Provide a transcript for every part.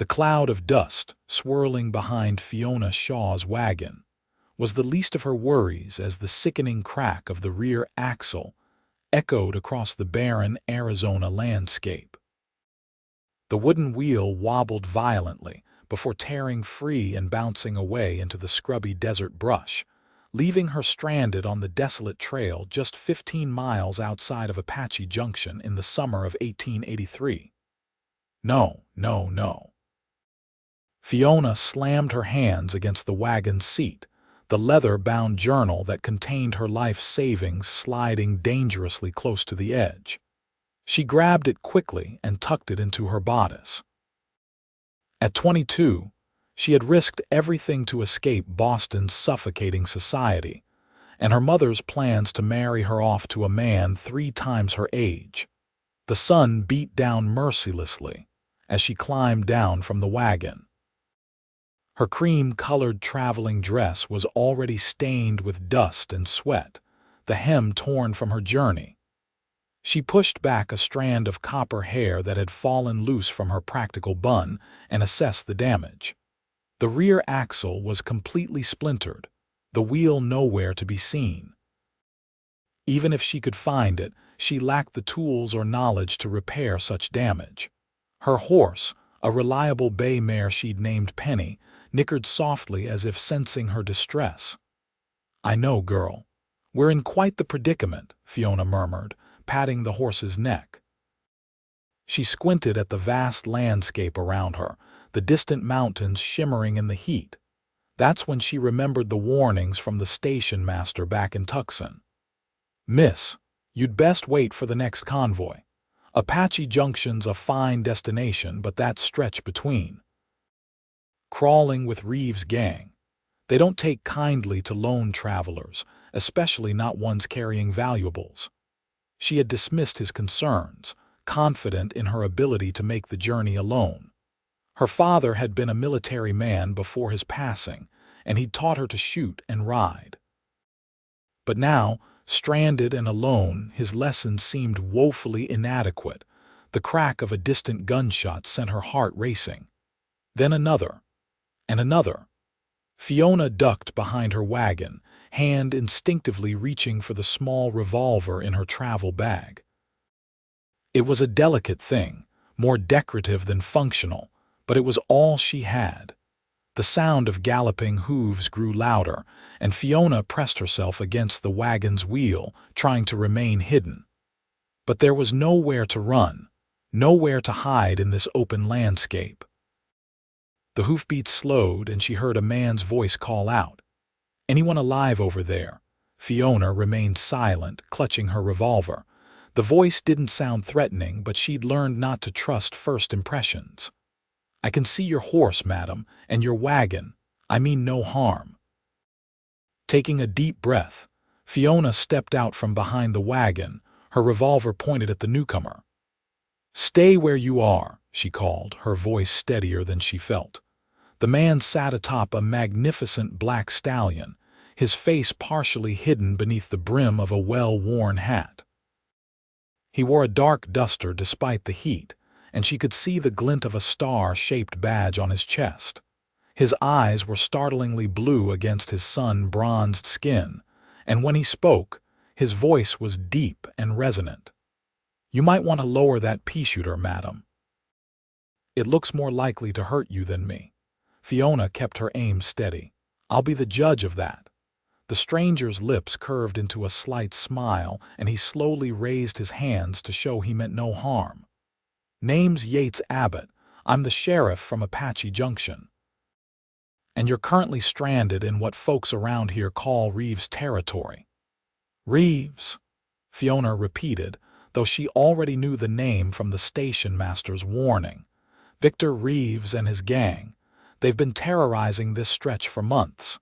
The cloud of dust swirling behind Fiona Shaw's wagon was the least of her worries as the sickening crack of the rear axle echoed across the barren Arizona landscape. The wooden wheel wobbled violently before tearing free and bouncing away into the scrubby desert brush, leaving her stranded on the desolate trail just 15 miles outside of Apache Junction in the summer of 1883. No, no, no. Fiona slammed her hands against the wagon's seat, the leather-bound journal that contained her life savings sliding dangerously close to the edge. She grabbed it quickly and tucked it into her bodice. At 22, she had risked everything to escape Boston's suffocating society, and her mother's plans to marry her off to a man 3 times her age. The sun beat down mercilessly as she climbed down from the wagon. Her cream-colored traveling dress was already stained with dust and sweat, the hem torn from her journey. She pushed back a strand of copper hair that had fallen loose from her practical bun and assessed the damage. The rear axle was completely splintered, the wheel nowhere to be seen. Even if she could find it, she lacked the tools or knowledge to repair such damage. Her horse, a reliable bay mare she'd named Penny, nickered softly as if sensing her distress. "I know, girl. We're in quite the predicament," Fiona murmured, patting the horse's neck. She squinted at the vast landscape around her, the distant mountains shimmering in the heat. That's when she remembered the warnings from the station master back in Tucson. "Miss, you'd best wait for the next convoy. Apache Junction's a fine destination, but that stretch between." Crawling with Reeves' gang, they don't take kindly to lone travelers, especially not ones carrying valuables. She had dismissed his concerns, confident in her ability to make the journey alone. Her father had been a military man before his passing, and he'd taught her to shoot and ride. But now, stranded and alone, his lessons seemed woefully inadequate. The crack of a distant gunshot sent her heart racing. Then another, and another. Fiona ducked behind her wagon, hand instinctively reaching for the small revolver in her travel bag. It was a delicate thing, more decorative than functional, but it was all she had. The sound of galloping hooves grew louder, and Fiona pressed herself against the wagon's wheel, trying to remain hidden. But there was nowhere to run, nowhere to hide in this open landscape. The hoofbeats slowed, and she heard a man's voice call out, "Anyone alive over there?" Fiona remained silent, clutching her revolver. The voice didn't sound threatening, but she'd learned not to trust first impressions. "I can see your horse, madam, and your wagon. I mean no harm." Taking a deep breath, Fiona stepped out from behind the wagon, her revolver pointed at the newcomer. "Stay where you are," she called, her voice steadier than she felt. The man sat atop a magnificent black stallion, his face partially hidden beneath the brim of a well-worn hat. He wore a dark duster despite the heat, and she could see the glint of a star-shaped badge on his chest. His eyes were startlingly blue against his sun-bronzed skin, and when he spoke, his voice was deep and resonant. "You might want to lower that pea-shooter, madam. It looks more likely to hurt you than me." Fiona kept her aim steady. "I'll be the judge of that." The stranger's lips curved into a slight smile, and he slowly raised his hands to show he meant no harm. "Name's Yates Abbott. I'm the sheriff from Apache Junction. And you're currently stranded in what folks around here call Reeves territory." "Reeves?" Fiona repeated, though she already knew the name from the station master's warning. "Victor Reeves and his gang. They've been terrorizing this stretch for months.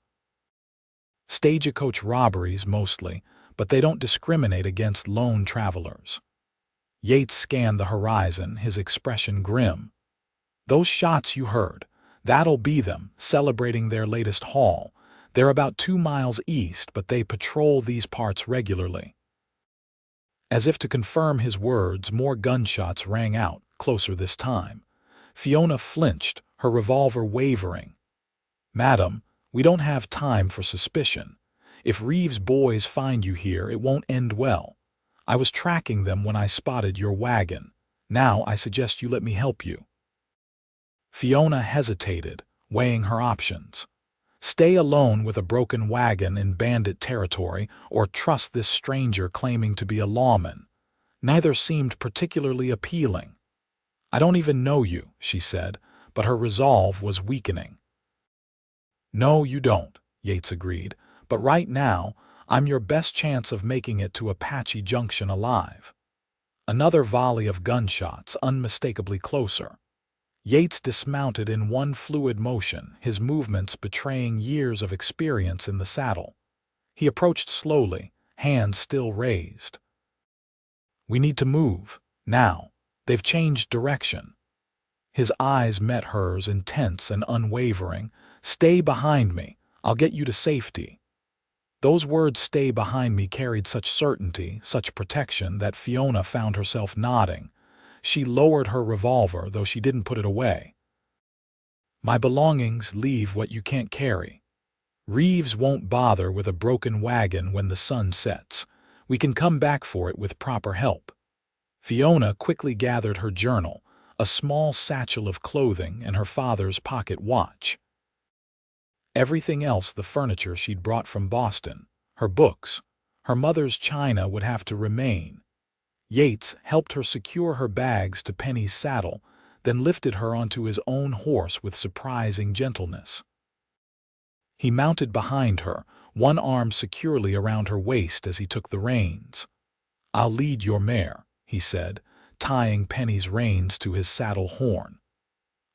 Stagecoach robberies mostly, but they don't discriminate against lone travelers." Yates scanned the horizon, his expression grim. "Those shots you heard, that'll be them, celebrating their latest haul. They're about 2 miles east, but they patrol these parts regularly." As if to confirm his words, more gunshots rang out, closer this time. Fiona flinched, her revolver wavering. "Madam, we don't have time for suspicion. If Reeves' boys find you here, it won't end well. I was tracking them when I spotted your wagon. Now I suggest you let me help you." Fiona hesitated, weighing her options. Stay alone with a broken wagon in Bandit territory or trust this stranger claiming to be a lawman. Neither seemed particularly appealing. "I don't even know you," she said, but her resolve was weakening. "No, you don't," Yates agreed, "but right now, I'm your best chance of making it to Apache Junction alive." Another volley of gunshots, unmistakably closer. Yates dismounted in one fluid motion, his movements betraying years of experience in the saddle. He approached slowly, hands still raised. "We need to move, now. They've changed direction." His eyes met hers, intense and unwavering. "Stay behind me. I'll get you to safety." Those words, "stay behind me," carried such certainty, such protection, that Fiona found herself nodding. She lowered her revolver, though she didn't put it away. "My belongings, leave what you can't carry. Reeves won't bother with a broken wagon when the sun sets. We can come back for it with proper help." Fiona quickly gathered her journal, a small satchel of clothing, and her father's pocket watch. Everything else, the furniture she'd brought from Boston, her books, her mother's china, would have to remain. Yates helped her secure her bags to Penny's saddle, then lifted her onto his own horse with surprising gentleness. He mounted behind her, one arm securely around her waist as he took the reins. "I'll lead your mare," he said, tying Penny's reins to his saddle horn.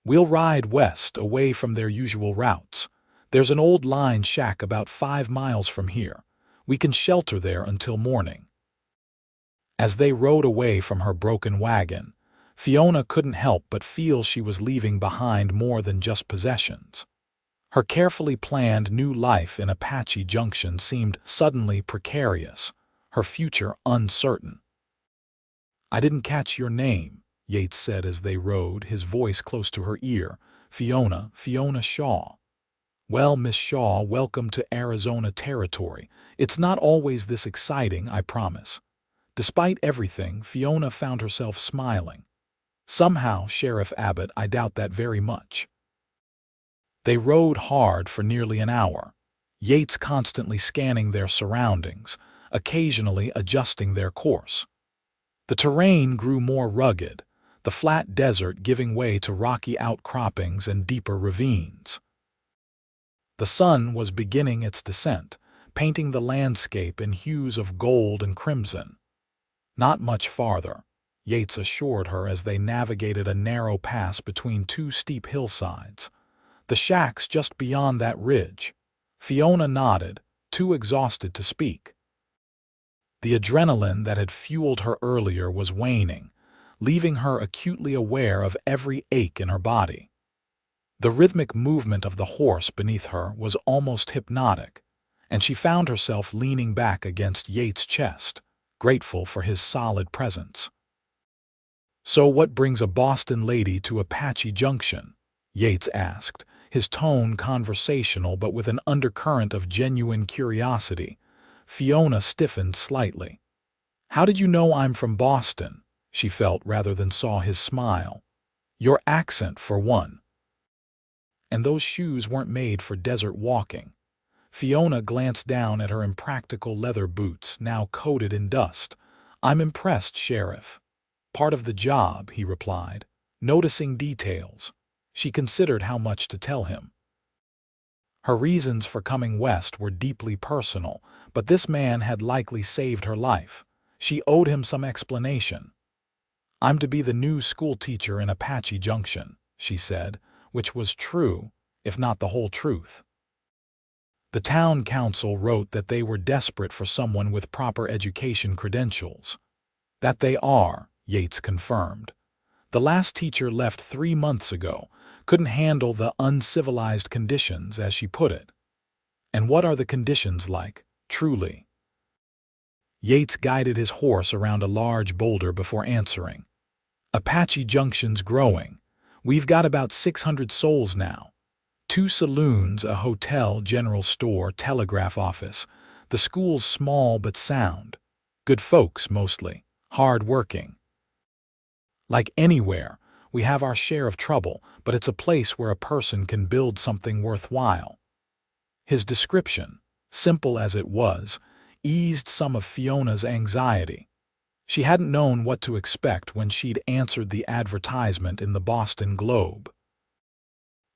"We'll ride west, away from their usual routes. There's an old line shack about 5 miles from here. We can shelter there until morning." As they rode away from her broken wagon, Fiona couldn't help but feel she was leaving behind more than just possessions. Her carefully planned new life in Apache Junction seemed suddenly precarious, her future uncertain. "I didn't catch your name," Yates said as they rode, his voice close to her ear. Fiona Shaw." "Well, Miss Shaw, welcome to Arizona territory. It's not always this exciting, I promise." Despite everything, Fiona found herself smiling. "Somehow, Sheriff Abbott, I doubt that very much." They rode hard for nearly an hour, Yates constantly scanning their surroundings, occasionally adjusting their course. The terrain grew more rugged, the flat desert giving way to rocky outcroppings and deeper ravines. The sun was beginning its descent, painting the landscape in hues of gold and crimson. "Not much farther," Yates assured her as they navigated a narrow pass between 2 steep hillsides. "The shack's just beyond that ridge." Fiona nodded, too exhausted to speak. The adrenaline that had fueled her earlier was waning, leaving her acutely aware of every ache in her body. The rhythmic movement of the horse beneath her was almost hypnotic, and she found herself leaning back against Yates' chest, grateful for his solid presence. "So what brings a Boston lady to Apache Junction?" Yates asked, his tone conversational but with an undercurrent of genuine curiosity. Fiona stiffened slightly. "How did you know I'm from Boston?" she felt rather than saw his smile. "Your accent, for one. And those shoes weren't made for desert walking." Fiona glanced down at her impractical leather boots, now coated in dust. "I'm impressed, Sheriff." "Part of the job," he replied, noticing details. She considered how much to tell him. Her reasons for coming west were deeply personal, but this man had likely saved her life. She owed him some explanation. "I'm to be the new school teacher in Apache Junction," she said, which was true, if not the whole truth. The town council wrote that they were desperate for someone with proper education credentials. "That they are," Yates confirmed. "The last teacher left 3 months ago, couldn't handle the uncivilized conditions," as she put it. "And what are the conditions like, truly?" Yates guided his horse around a large boulder before answering. "Apache Junction's growing. We've got about 600 souls now. 2 saloons, a hotel, general store, telegraph office. The school's small but sound. Good folks, mostly. Hard-working. Like anywhere, we have our share of trouble, but it's a place where a person can build something worthwhile. His description, simple as it was, eased some of Fiona's anxiety. She hadn't known what to expect when she'd answered the advertisement in the Boston Globe.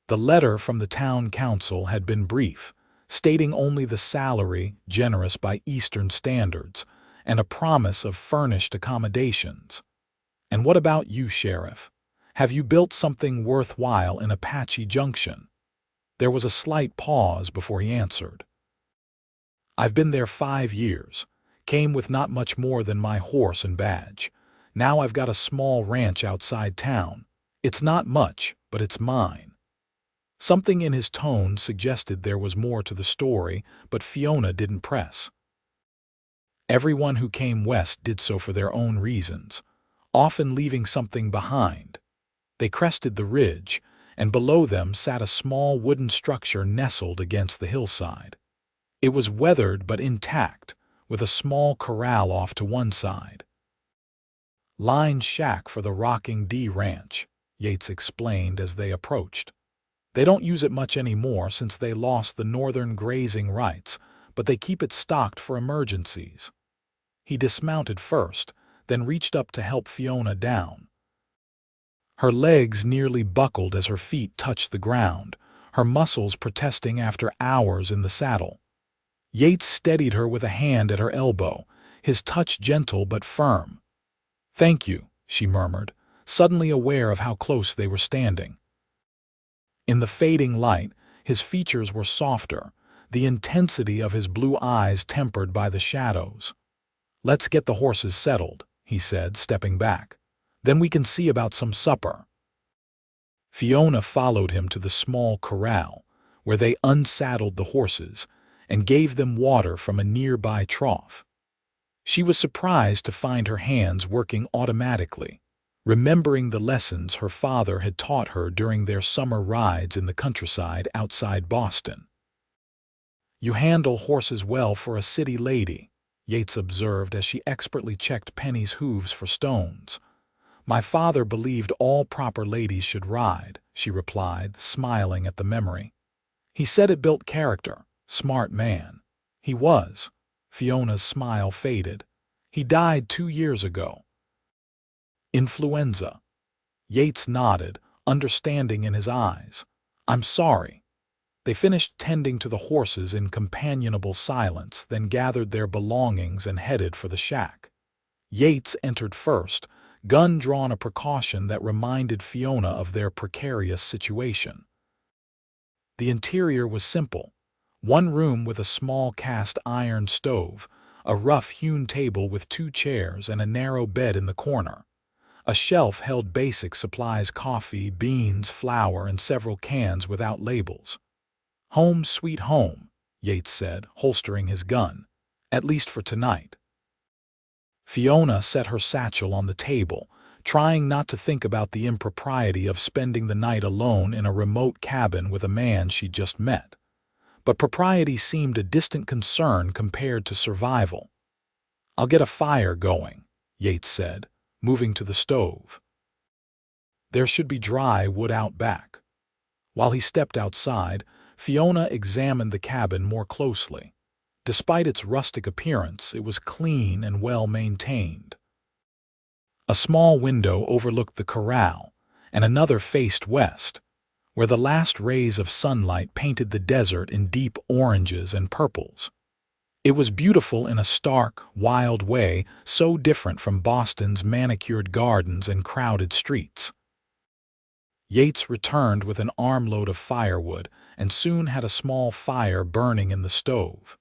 The letter from the town council had been brief, stating only the salary, generous by Eastern standards, and a promise of furnished accommodations. "And what about you, Sheriff? Have you built something worthwhile in Apache Junction?" There was a slight pause before he answered. "I've been there 5 years, came with not much more than my horse and badge. Now I've got a small ranch outside town. It's not much, but it's mine." Something in his tone suggested there was more to the story, but Fiona didn't press. Everyone who came west did so for their own reasons, often leaving something behind. They crested the ridge, and below them sat a small wooden structure nestled against the hillside. It was weathered but intact, with a small corral off to one side. "Line shack for the Rocking D Ranch," Yates explained as they approached. "They don't use it much anymore since they lost the northern grazing rights, but they keep it stocked for emergencies." He dismounted first, then reached up to help Fiona down. Her legs nearly buckled as her feet touched the ground, her muscles protesting after hours in the saddle. Yates steadied her with a hand at her elbow, his touch gentle but firm. "Thank you," she murmured, suddenly aware of how close they were standing. In the fading light, his features were softer, the intensity of his blue eyes tempered by the shadows. "Let's get the horses settled," he said, stepping back. "Then we can see about some supper." Fiona followed him to the small corral, where they unsaddled the horses and gave them water from a nearby trough. She was surprised to find her hands working automatically, remembering the lessons her father had taught her during their summer rides in the countryside outside Boston. "You handle horses well for a city lady," Yates observed as she expertly checked Penny's hooves for stones. "My father believed all proper ladies should ride," she replied, smiling at the memory. "He said it built character. Smart man." "He was." Fiona's smile faded. "He died 2 years ago." "Influenza." Yates nodded, understanding in his eyes. "I'm sorry." They finished tending to the horses in companionable silence, then gathered their belongings and headed for the shack. Yates entered first, gun drawn, a precaution that reminded Fiona of their precarious situation. The interior was simple. One room with a small cast-iron stove, a rough-hewn table with 2 chairs and a narrow bed in the corner. A shelf held basic supplies: coffee, beans, flour, and several cans without labels. "Home sweet home," Yates said, holstering his gun. "At least for tonight." Fiona set her satchel on the table, trying not to think about the impropriety of spending the night alone in a remote cabin with a man she'd just met. But propriety seemed a distant concern compared to survival. "I'll get a fire going," Yates said, moving to the stove. There should be dry wood out back. While he stepped outside, Fiona examined the cabin more closely. Despite its rustic appearance, it was clean and well maintained. A small window overlooked the corral, and another faced west, where the last rays of sunlight painted the desert in deep oranges and purples. It was beautiful in a stark, wild way, so different from Boston's manicured gardens and crowded streets. Yates returned with an armload of firewood and soon had a small fire burning in the stove.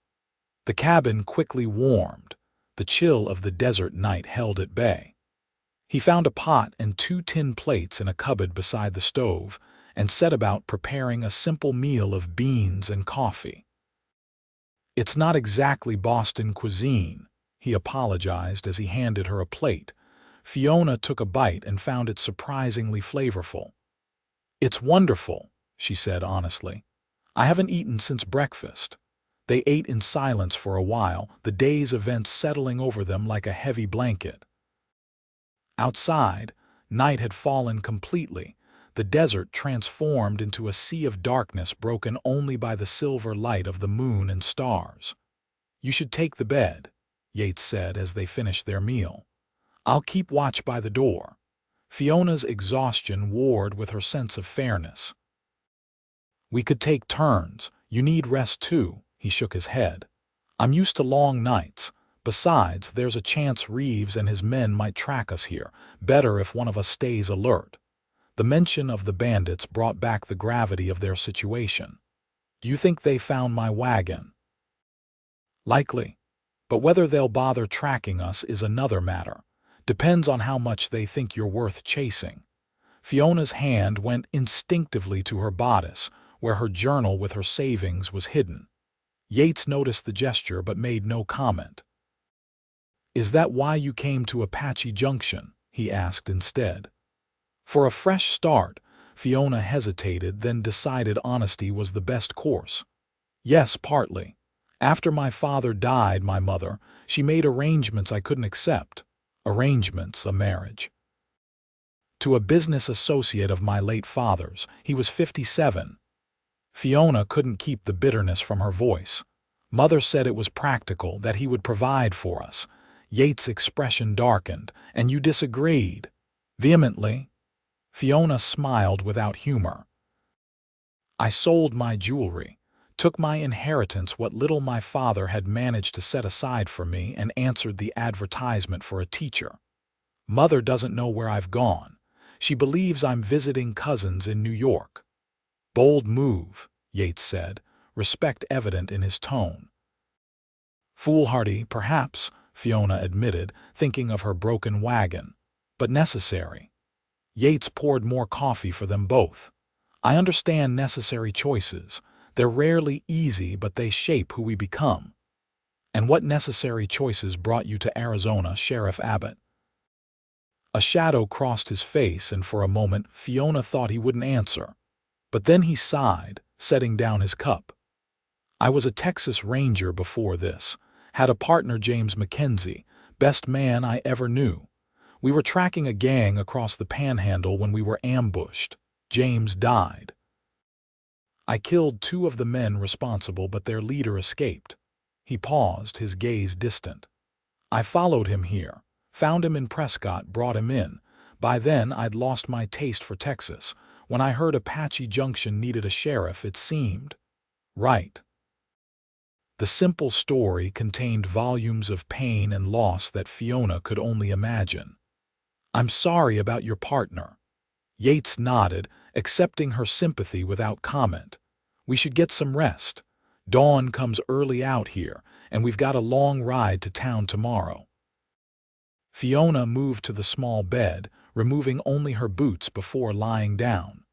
The cabin quickly warmed. The chill of the desert night held at bay. He found a pot and 2 tin plates in a cupboard beside the stove and set about preparing a simple meal of beans and coffee. "It's not exactly Boston cuisine," he apologized as he handed her a plate. Fiona took a bite and found it surprisingly flavorful. "It's wonderful," she said honestly. "I haven't eaten since breakfast." They ate in silence for a while, the day's events settling over them like a heavy blanket. Outside, night had fallen completely, the desert transformed into a sea of darkness broken only by the silver light of the moon and stars. "You should take the bed," Yates said as they finished their meal. "I'll keep watch by the door." Fiona's exhaustion warred with her sense of fairness. "We could take turns. You need rest too," he shook his head. "I'm used to long nights. Besides, there's a chance Reeves and his men might track us here. Better if one of us stays alert." The mention of the bandits brought back the gravity of their situation. "Do you think they found my wagon?" "Likely. But whether they'll bother tracking us is another matter. Depends on how much they think you're worth chasing." Fiona's hand went instinctively to her bodice, where her journal with her savings was hidden. Yates noticed the gesture but made no comment. "Is that why you came to Apache Junction?" he asked instead. For a fresh start, Fiona hesitated, then decided honesty was the best course. "Yes, partly. After my father died, my mother, she made arrangements I couldn't accept. Arrangements, a marriage. To a business associate of my late father's. He was 57. Fiona couldn't keep the bitterness from her voice. "Mother said it was practical, that he would provide for us." Yates' expression darkened. "And you disagreed?" "Vehemently." Fiona smiled without humor. "I sold my jewelry, took my inheritance, what little my father had managed to set aside for me, and answered the advertisement for a teacher. Mother doesn't know where I've gone. She believes I'm visiting cousins in New York." "Bold move," Yates said, respect evident in his tone. "Foolhardy, perhaps," Fiona admitted, thinking of her broken wagon. "But necessary." Yates poured more coffee for them both. "I understand necessary choices. They're rarely easy, but they shape who we become." "And what necessary choices brought you to Arizona, Sheriff Abbott?" A shadow crossed his face, and for a moment Fiona thought he wouldn't answer. But then he sighed, setting down his cup. "I was a Texas Ranger before this. Had a partner, James McKenzie, best man I ever knew. We were tracking a gang across the Panhandle when we were ambushed. James died. I killed 2 of the men responsible, but their leader escaped." He paused, his gaze distant. "I followed him here, found him in Prescott, brought him in. By then I'd lost my taste for Texas. When I heard Apache Junction needed a sheriff, it seemed right." The simple story contained volumes of pain and loss that Fiona could only imagine. "I'm sorry about your partner." Yates nodded, accepting her sympathy without comment. "We should get some rest. Dawn comes early out here, and we've got a long ride to town tomorrow." Fiona moved to the small bed, removing only her boots before lying down.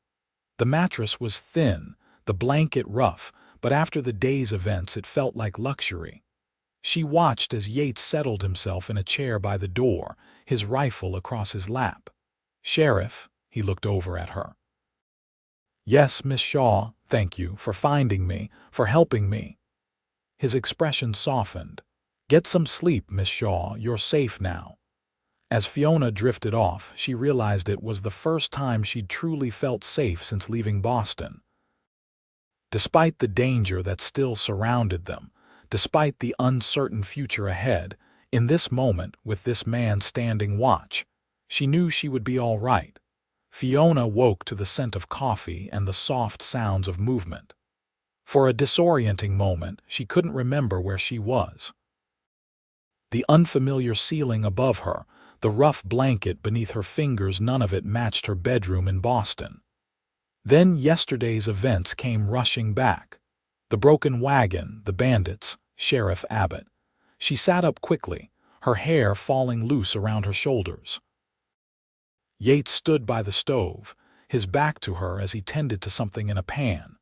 The mattress was thin, the blanket rough, but after the day's events it felt like luxury. She watched as Yates settled himself in a chair by the door, his rifle across his lap. "Sheriff," he looked over at her. "Yes, Miss Shaw, thank you for finding me, for helping me." His expression softened. "Get some sleep, Miss Shaw, you're safe now." As Fiona drifted off, she realized it was the first time she'd truly felt safe since leaving Boston. Despite the danger that still surrounded them, despite the uncertain future ahead, in this moment, with this man standing watch, she knew she would be all right. Fiona woke to the scent of coffee and the soft sounds of movement. For a disorienting moment, she couldn't remember where she was. The unfamiliar ceiling above her, the rough blanket beneath her fingers, none of it matched her bedroom in Boston. Then yesterday's events came rushing back. The broken wagon, the bandits, Sheriff Abbott. She sat up quickly, her hair falling loose around her shoulders. Yates stood by the stove, his back to her as he tended to something in a pan.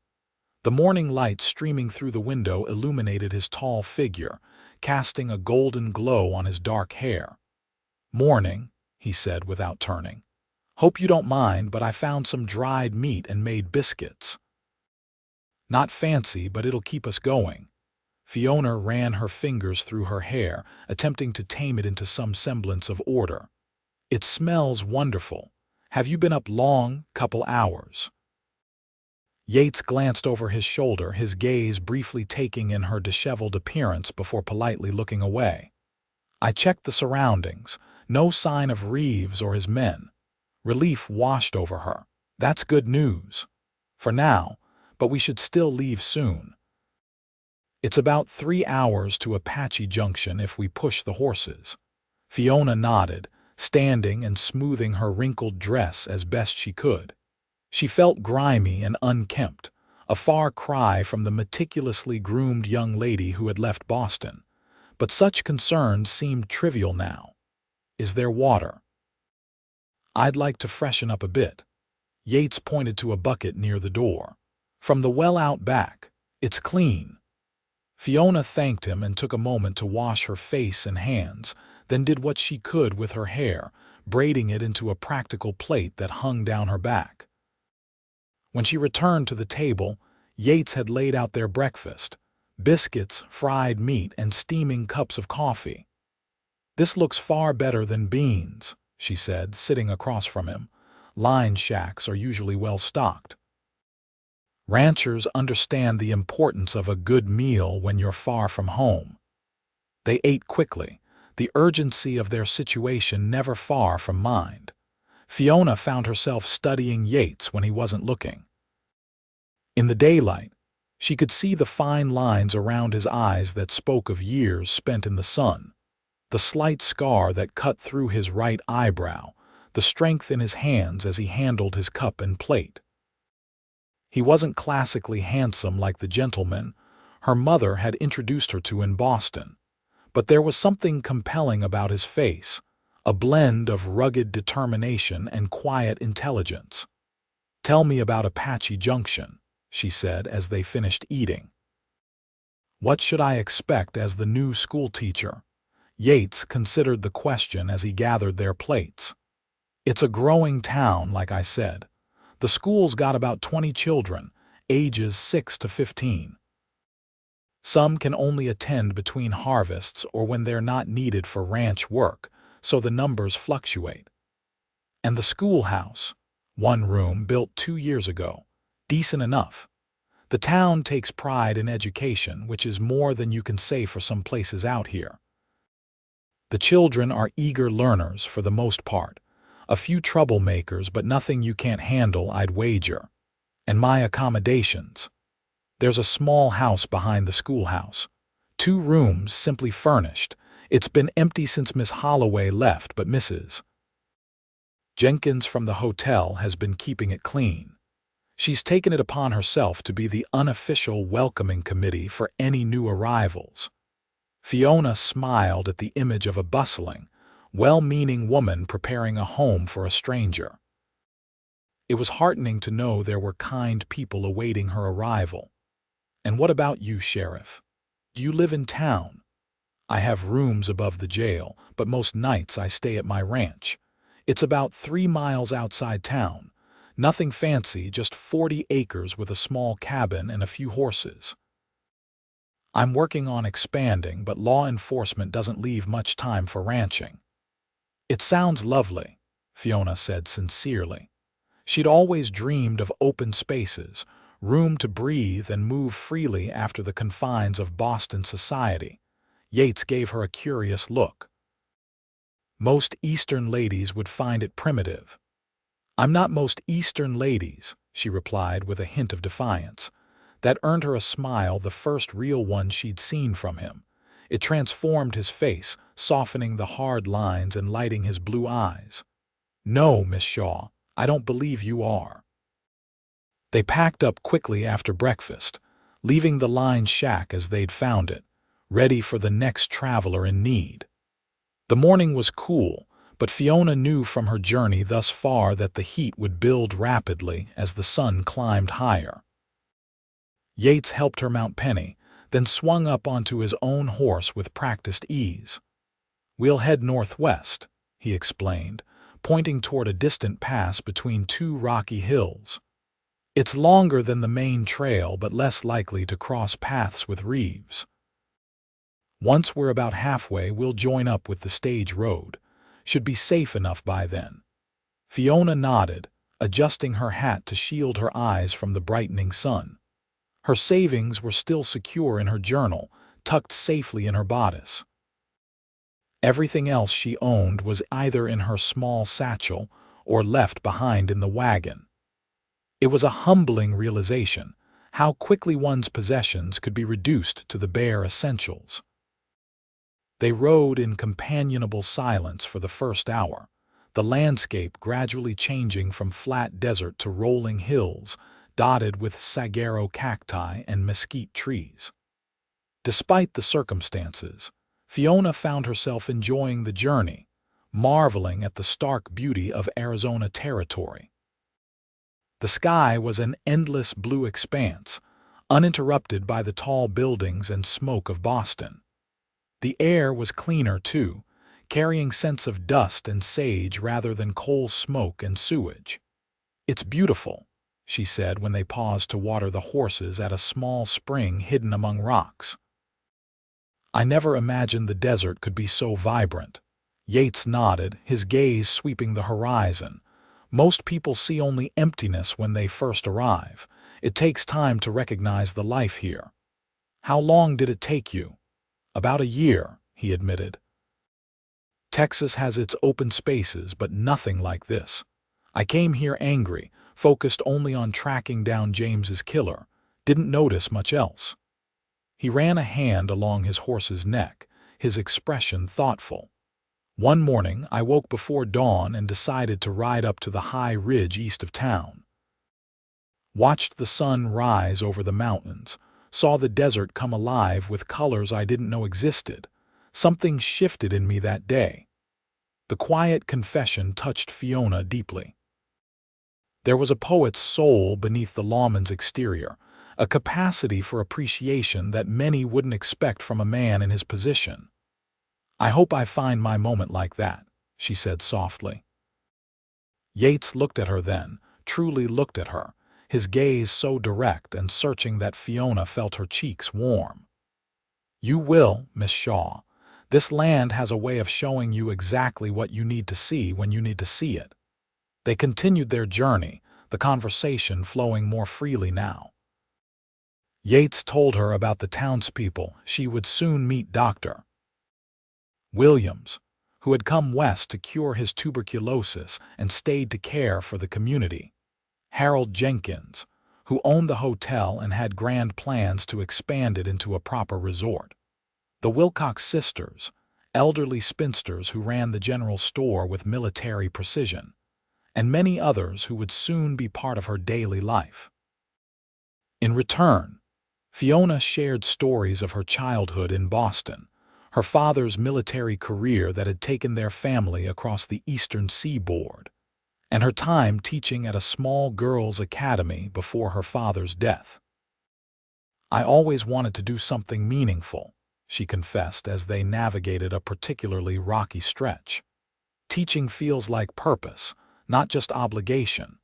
The morning light streaming through the window illuminated his tall figure, casting a golden glow on his dark hair. "Morning," he said without turning. Hope you don't mind, but I found some dried meat and made biscuits. Not fancy, but it'll keep us going. Fiona ran her fingers through her hair, attempting to tame it into some semblance of order. It smells wonderful. Have you been up long? Couple hours. Yates glanced over his shoulder, his gaze briefly taking in her disheveled appearance before politely looking away. I checked the surroundings. No sign of Reeves or his men. Relief washed over her. That's good news. For now, but we should still leave soon. It's about 3 hours to Apache Junction if we push the horses. Fiona nodded, standing and smoothing her wrinkled dress as best she could. She felt grimy and unkempt, a far cry from the meticulously groomed young lady who had left Boston. But such concerns seemed trivial now. Is there water? I'd like to freshen up a bit. Yates pointed to a bucket near the door. From the well out back. It's clean. Fiona thanked him and took a moment to wash her face and hands, then did what she could with her hair, braiding it into a practical plait that hung down her back. When she returned to the table, Yates had laid out their breakfast: biscuits, fried meat, and steaming cups of coffee. This looks far better than beans, she said, sitting across from him. Line shacks are usually well stocked. Ranchers understand the importance of a good meal when you're far from home. They ate quickly, the urgency of their situation never far from mind. Fiona found herself studying Yates when he wasn't looking. In the daylight, she could see the fine lines around his eyes that spoke of years spent in the sun, the slight scar that cut through his right eyebrow, the strength in his hands as he handled his cup and plate. He wasn't classically handsome like the gentleman her mother had introduced her to in Boston, but there was something compelling about his face, a blend of rugged determination and quiet intelligence. "Tell me about Apache Junction," she said as they finished eating. What should I expect as the new schoolteacher? Yates considered the question as he gathered their plates. It's a growing town, like I said. The school's got about 20 children, ages 6 to 15. Some can only attend between harvests or when they're not needed for ranch work, so the numbers fluctuate. And the schoolhouse, one room built 2 years ago, decent enough. The town takes pride in education, which is more than you can say for some places out here. The children are eager learners for the most part. A few troublemakers, but nothing you can't handle, I'd wager. And my accommodations. There's a small house behind the schoolhouse. 2 rooms simply furnished. It's been empty since Miss Holloway left, but Mrs. Jenkins from the hotel has been keeping it clean. She's taken it upon herself to be the unofficial welcoming committee for any new arrivals. Fiona smiled at the image of a bustling, well-meaning woman preparing a home for a stranger. It was heartening to know there were kind people awaiting her arrival. "And what about you, Sheriff? Do you live in town?" "I have rooms above the jail, but most nights I stay at my ranch. It's about 3 miles outside town. Nothing fancy, just 40 acres with a small cabin and a few horses. I'm working on expanding, but law enforcement doesn't leave much time for ranching." "It sounds lovely," Fiona said sincerely. She'd always dreamed of open spaces, room to breathe and move freely after the confines of Boston society. Yates gave her a curious look. "Most Eastern ladies would find it primitive." "I'm not most Eastern ladies," she replied with a hint of defiance. That earned her a smile, the first real one she'd seen from him. It transformed his face, softening the hard lines and lighting his blue eyes. "No, Miss Shaw, I don't believe you are." They packed up quickly after breakfast, leaving the line shack as they'd found it, ready for the next traveler in need. The morning was cool, but Fiona knew from her journey thus far that the heat would build rapidly as the sun climbed higher. Yates helped her mount Penny, then swung up onto his own horse with practiced ease. "We'll head northwest," he explained, pointing toward a distant pass between two rocky hills. "It's longer than the main trail, but less likely to cross paths with Reeves. Once we're about halfway, we'll join up with the stage road. Should be safe enough by then." Fiona nodded, adjusting her hat to shield her eyes from the brightening sun. Her savings were still secure in her journal, tucked safely in her bodice. Everything else she owned was either in her small satchel or left behind in the wagon. It was a humbling realization, how quickly one's possessions could be reduced to the bare essentials. They rode in companionable silence for the first hour, the landscape gradually changing from flat desert to rolling hills, dotted with saguaro cacti and mesquite trees. Despite the circumstances, Fiona found herself enjoying the journey, marveling at the stark beauty of Arizona territory. The sky was an endless blue expanse, uninterrupted by the tall buildings and smoke of Boston. The air was cleaner, too, carrying scents of dust and sage rather than coal smoke and sewage. "It's beautiful," she said when they paused to water the horses at a small spring hidden among rocks. "I never imagined the desert could be so vibrant." Yates nodded, his gaze sweeping the horizon. "Most people see only emptiness when they first arrive. It takes time to recognize the life here." "How long did it take you?" "About a year," he admitted. "Texas has its open spaces, but nothing like this. I came here angry, focused only on tracking down James's killer, didn't notice much else." He ran a hand along his horse's neck, his expression thoughtful. "One morning, I woke before dawn and decided to ride up to the high ridge east of town. Watched the sun rise over the mountains, saw the desert come alive with colors I didn't know existed. Something shifted in me that day." The quiet confession touched Fiona deeply. There was a poet's soul beneath the lawman's exterior, a capacity for appreciation that many wouldn't expect from a man in his position. "I hope I find my moment like that," she said softly. Yates looked at her then, truly looked at her, his gaze so direct and searching that Fiona felt her cheeks warm. "You will, Miss Shaw. This land has a way of showing you exactly what you need to see when you need to see it." They continued their journey, the conversation flowing more freely now. Yates told her about the townspeople. She would soon meet Dr. Williams, who had come west to cure his tuberculosis and stayed to care for the community. Harold Jenkins, who owned the hotel and had grand plans to expand it into a proper resort. The Wilcox sisters, elderly spinsters who ran the general store with military precision, and many others who would soon be part of her daily life. In return, Fiona shared stories of her childhood in Boston, her father's military career that had taken their family across the eastern seaboard, and her time teaching at a small girls' academy before her father's death. "I always wanted to do something meaningful," she confessed as they navigated a particularly rocky stretch. "Teaching feels like purpose, not just obligation.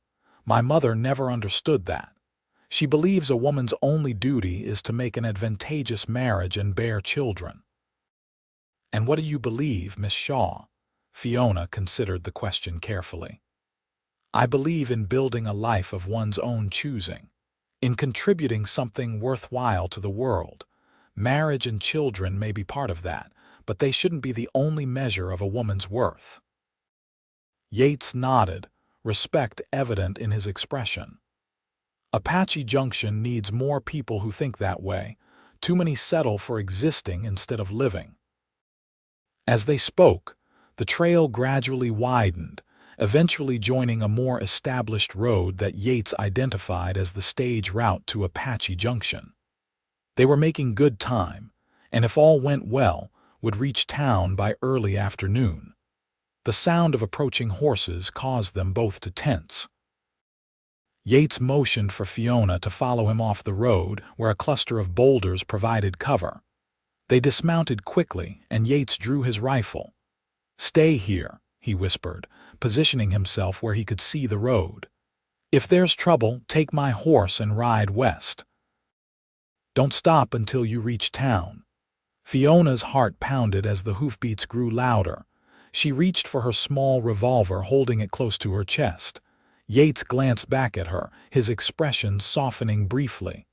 My mother never understood that. She believes a woman's only duty is to make an advantageous marriage and bear children." "And what do you believe, Miss Shaw?" Fiona considered the question carefully. "I believe in building a life of one's own choosing, in contributing something worthwhile to the world. Marriage and children may be part of that, but they shouldn't be the only measure of a woman's worth." Yates nodded, respect evident in his expression. "Apache Junction needs more people who think that way. Too many settle for existing instead of living." As they spoke, the trail gradually widened, eventually joining a more established road that Yates identified as the stage route to Apache Junction. They were making good time, and if all went well, would reach town by early afternoon. The sound of approaching horses caused them both to tense. Yates motioned for Fiona to follow him off the road where a cluster of boulders provided cover. They dismounted quickly, and Yates drew his rifle. "Stay here," he whispered, positioning himself where he could see the road. "If there's trouble, take my horse and ride west. Don't stop until you reach town." Fiona's heart pounded as the hoofbeats grew louder. She reached for her small revolver, holding it close to her chest. Yates glanced back at her, his expression softening briefly.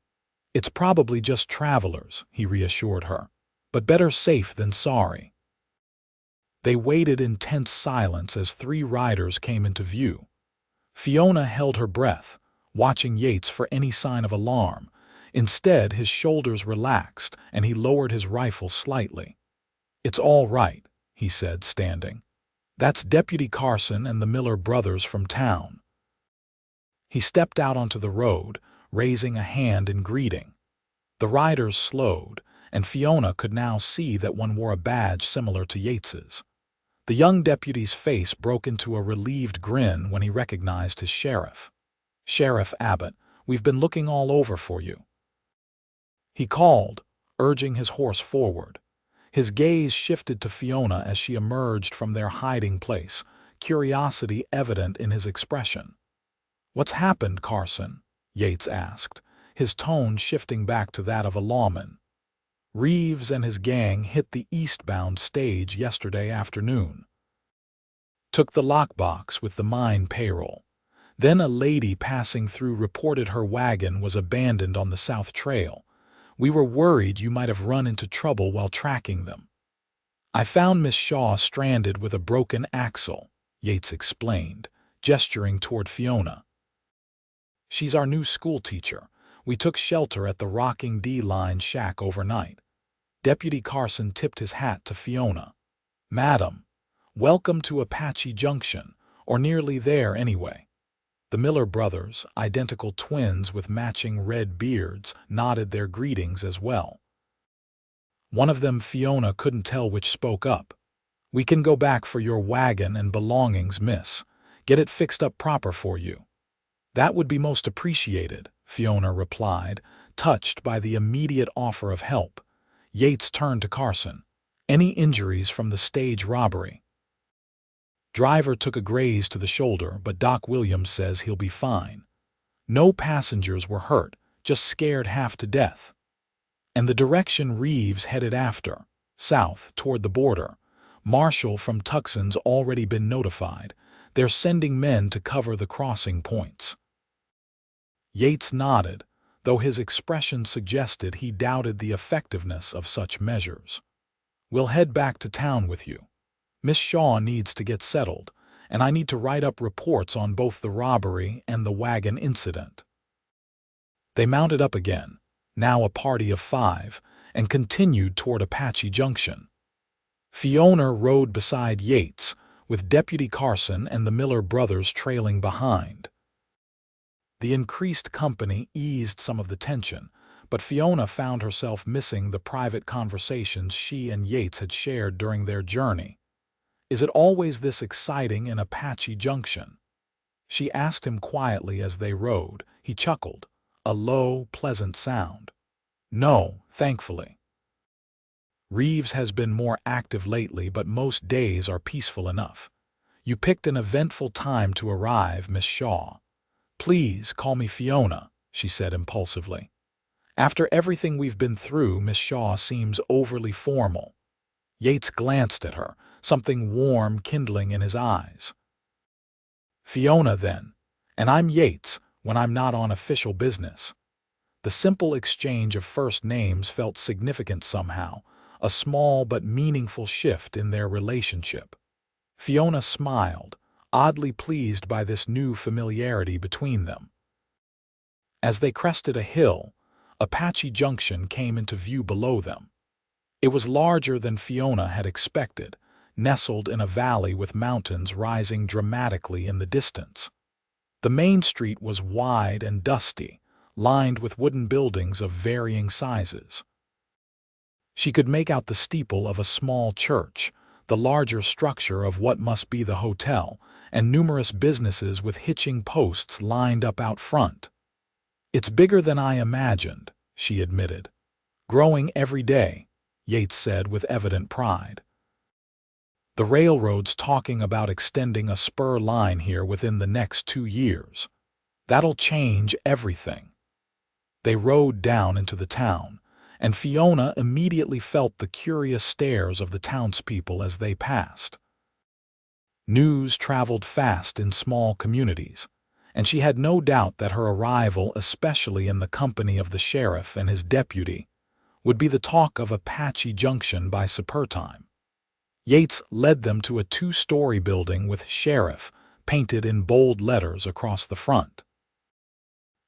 "It's probably just travelers," he reassured her. "But better safe than sorry." They waited in tense silence as 3 riders came into view. Fiona held her breath, watching Yates for any sign of alarm. Instead, his shoulders relaxed and he lowered his rifle slightly. "It's all right," he said, standing. "That's Deputy Carson and the Miller brothers from town." He stepped out onto the road, raising a hand in greeting. The riders slowed, and Fiona could now see that one wore a badge similar to Yates's. The young deputy's face broke into a relieved grin when he recognized his sheriff. "Sheriff Abbott, we've been looking all over for you," he called, urging his horse forward. His gaze shifted to Fiona as she emerged from their hiding place, curiosity evident in his expression. "What's happened, Carson?" Yates asked, his tone shifting back to that of a lawman. "Reeves and his gang hit the eastbound stage yesterday afternoon. Took the lockbox with the mine payroll. Then a lady passing through reported her wagon was abandoned on the South Trail. We were worried you might have run into trouble while tracking them. I found Miss Shaw stranded with a broken axle," Yates explained, gesturing toward Fiona. "She's our new schoolteacher. We took shelter at the Rocking D-Line shack overnight." Deputy Carson tipped his hat to Fiona. "Madam, welcome to Apache Junction, or nearly there anyway." The Miller brothers, identical twins with matching red beards, nodded their greetings as well. One of them, Fiona couldn't tell which, spoke up. "We can go back for your wagon and belongings, miss. Get it fixed up proper for you." "That would be most appreciated," Fiona replied, touched by the immediate offer of help. Yates turned to Carson. "Any injuries from the stage robbery?" "Driver took a graze to the shoulder, but Doc Williams says he'll be fine. No passengers were hurt, just scared half to death." "And the direction Reeves headed after?" "South, toward the border. Marshall from Tucson's already been notified. They're sending men to cover the crossing points." Yates nodded, though his expression suggested he doubted the effectiveness of such measures. "We'll head back to town with you. Miss Shaw needs to get settled, and I need to write up reports on both the robbery and the wagon incident." They mounted up again, now a party of 5, and continued toward Apache Junction. Fiona rode beside Yates, with Deputy Carson and the Miller brothers trailing behind. The increased company eased some of the tension, but Fiona found herself missing the private conversations she and Yates had shared during their journey. "Is it always this exciting in Apache Junction?" she asked him quietly as they rode. He chuckled, a low, pleasant sound. "No, thankfully. Reeves has been more active lately, but most days are peaceful enough. You picked an eventful time to arrive, Miss Shaw." "Please call me Fiona," she said impulsively. "After everything we've been through, Miss Shaw seems overly formal." Yates glanced at her, something warm kindling in his eyes. "Fiona, then. And I'm Yates when I'm not on official business." The simple exchange of first names felt significant somehow, a small but meaningful shift in their relationship. Fiona smiled, oddly pleased by this new familiarity between them. As they crested a hill, Apache Junction came into view below them. It was larger than Fiona had expected, nestled in a valley with mountains rising dramatically in the distance. The main street was wide and dusty, lined with wooden buildings of varying sizes. She could make out the steeple of a small church, the larger structure of what must be the hotel, and numerous businesses with hitching posts lined up out front. "It's bigger than I imagined," she admitted. "Growing every day," Yates said with evident pride. The railroad's talking about extending a spur line here within the next 2 years. That'll change everything." They rode down into the town, and Fiona immediately felt the curious stares of the townspeople as they passed. News traveled fast in small communities, and she had no doubt that her arrival, especially in the company of the sheriff and his deputy, would be the talk of Apache Junction by supper time. Yates led them to a 2-story building with "Sheriff" painted in bold letters across the front.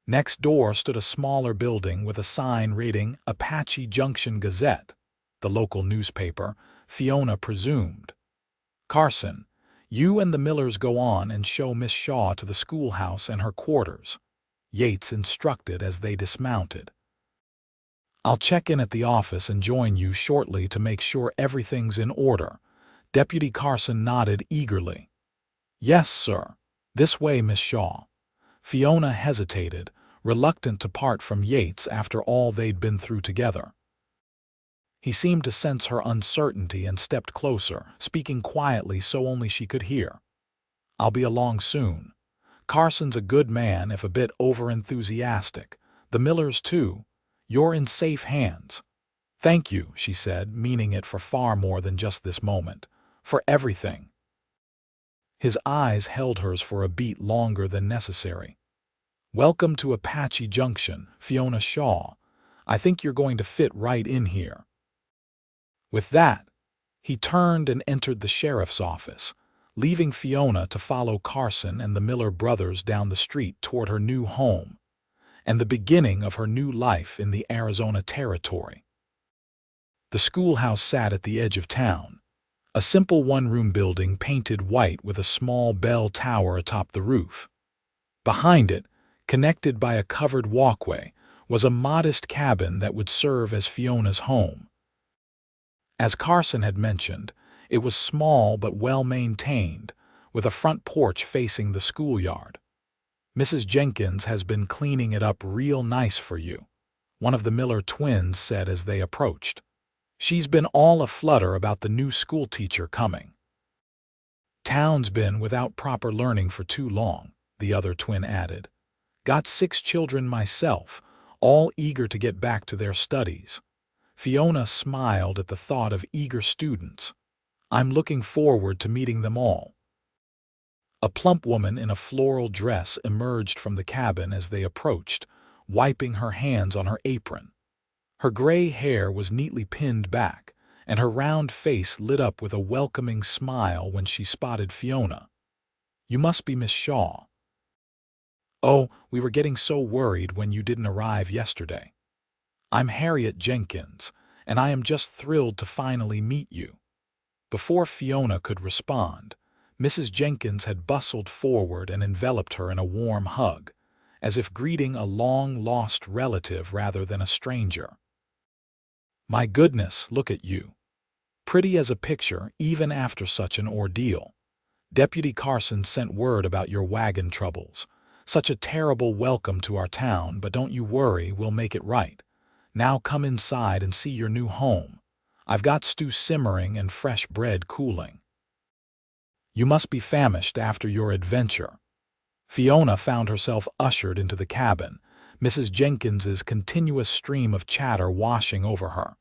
Next door stood a smaller building with a sign reading "Apache Junction Gazette," the local newspaper, Fiona presumed. "Carson, you and the Millers go on and show Miss Shaw to the schoolhouse and her quarters," Yates instructed as they dismounted. "I'll check in at the office and join you shortly to make sure everything's in order." Deputy Carson nodded eagerly. "Yes, sir. This way, Miss Shaw." Fiona hesitated, reluctant to part from Yates after all they'd been through together. He seemed to sense her uncertainty and stepped closer, speaking quietly so only she could hear. "I'll be along soon. Carson's a good man, if a bit overenthusiastic. The Millers, too. You're in safe hands." "Thank you," she said, meaning it for far more than just this moment. "For everything." His eyes held hers for a beat longer than necessary. "Welcome to Apache Junction, Fiona Shaw. I think you're going to fit right in here." With that, he turned and entered the sheriff's office, leaving Fiona to follow Carson and the Miller brothers down the street toward her new home and the beginning of her new life in the Arizona Territory. The schoolhouse sat at the edge of town, a simple one-room building painted white with a small bell tower atop the roof. Behind it, connected by a covered walkway, was a modest cabin that would serve as Fiona's home. As Carson had mentioned, it was small but well-maintained, with a front porch facing the schoolyard. "Mrs. Jenkins has been cleaning it up real nice for you," one of the Miller twins said as they approached. "She's been all aflutter about the new schoolteacher coming." "Town's been without proper learning for too long," the other twin added. "Got 6 children myself, all eager to get back to their studies." Fiona smiled at the thought of eager students. "I'm looking forward to meeting them all." A plump woman in a floral dress emerged from the cabin as they approached, wiping her hands on her apron. Her gray hair was neatly pinned back, and her round face lit up with a welcoming smile when she spotted Fiona. "You must be Miss Shaw." "Oh, we were getting so worried when you didn't arrive yesterday." "I'm Harriet Jenkins, and I am just thrilled to finally meet you." Before Fiona could respond, Mrs. Jenkins had bustled forward and enveloped her in a warm hug, as if greeting a long-lost relative rather than a stranger. "My goodness, look at you. Pretty as a picture, even after such an ordeal. Deputy Carson sent word about your wagon troubles. Such a terrible welcome to our town, but don't you worry, we'll make it right. Now come inside and see your new home. I've got stew simmering and fresh bread cooling." "You must be famished after your adventure." Fiona found herself ushered into the cabin, Mrs. Jenkins's continuous stream of chatter washing over her.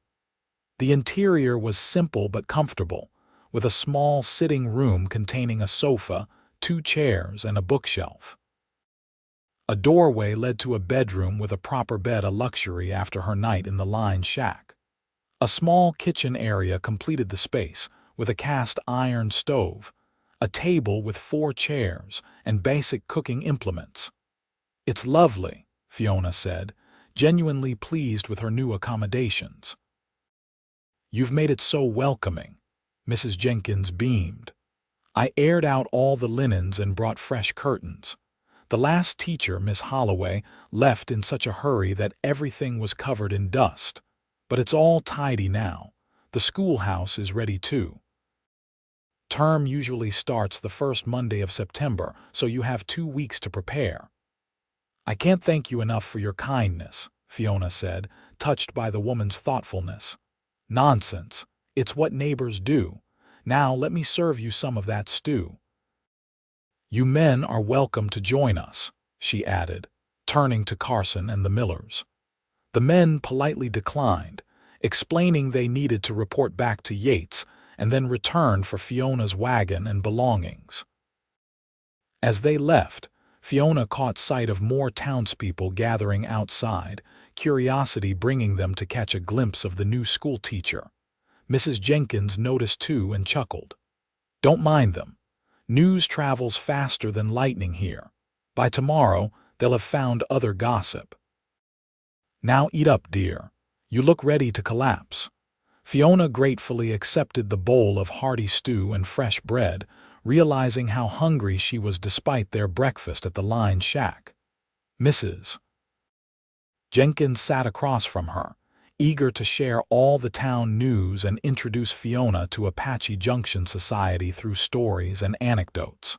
The interior was simple but comfortable, with a small sitting room containing a sofa, 2 chairs, and a bookshelf. A doorway led to a bedroom with a proper bed, a luxury after her night in the line shack. A small kitchen area completed the space, with a cast-iron stove, a table with 4 chairs, and basic cooking implements. "It's lovely," Fiona said, genuinely pleased with her new accommodations. "You've made it so welcoming," Mrs. Jenkins beamed. "I aired out all the linens and brought fresh curtains. The last teacher, Miss Holloway, left in such a hurry that everything was covered in dust. But it's all tidy now. The schoolhouse is ready too. Term usually starts the first Monday of September, so you have 2 weeks to prepare." "I can't thank you enough for your kindness," Fiona said, touched by the woman's thoughtfulness. "Nonsense. It's what neighbors do. Now let me serve you some of that stew. You men are welcome to join us, she added, turning to Carson and the Millers. The men politely declined, explaining they needed to report back to Yates and then return for Fiona's wagon and belongings. As they left, Fiona caught sight of more townspeople gathering outside, curiosity bringing them to catch a glimpse of the new schoolteacher. Mrs. Jenkins noticed too and chuckled. Don't mind them. News travels faster than lightning here. By tomorrow, they'll have found other gossip. Now eat up, dear. You look ready to collapse. Fiona gratefully accepted the bowl of hearty stew and fresh bread, realizing how hungry she was despite their breakfast at the line shack. Mrs. Jenkins sat across from her, eager to share all the town news and introduce Fiona to Apache Junction society through stories and anecdotes.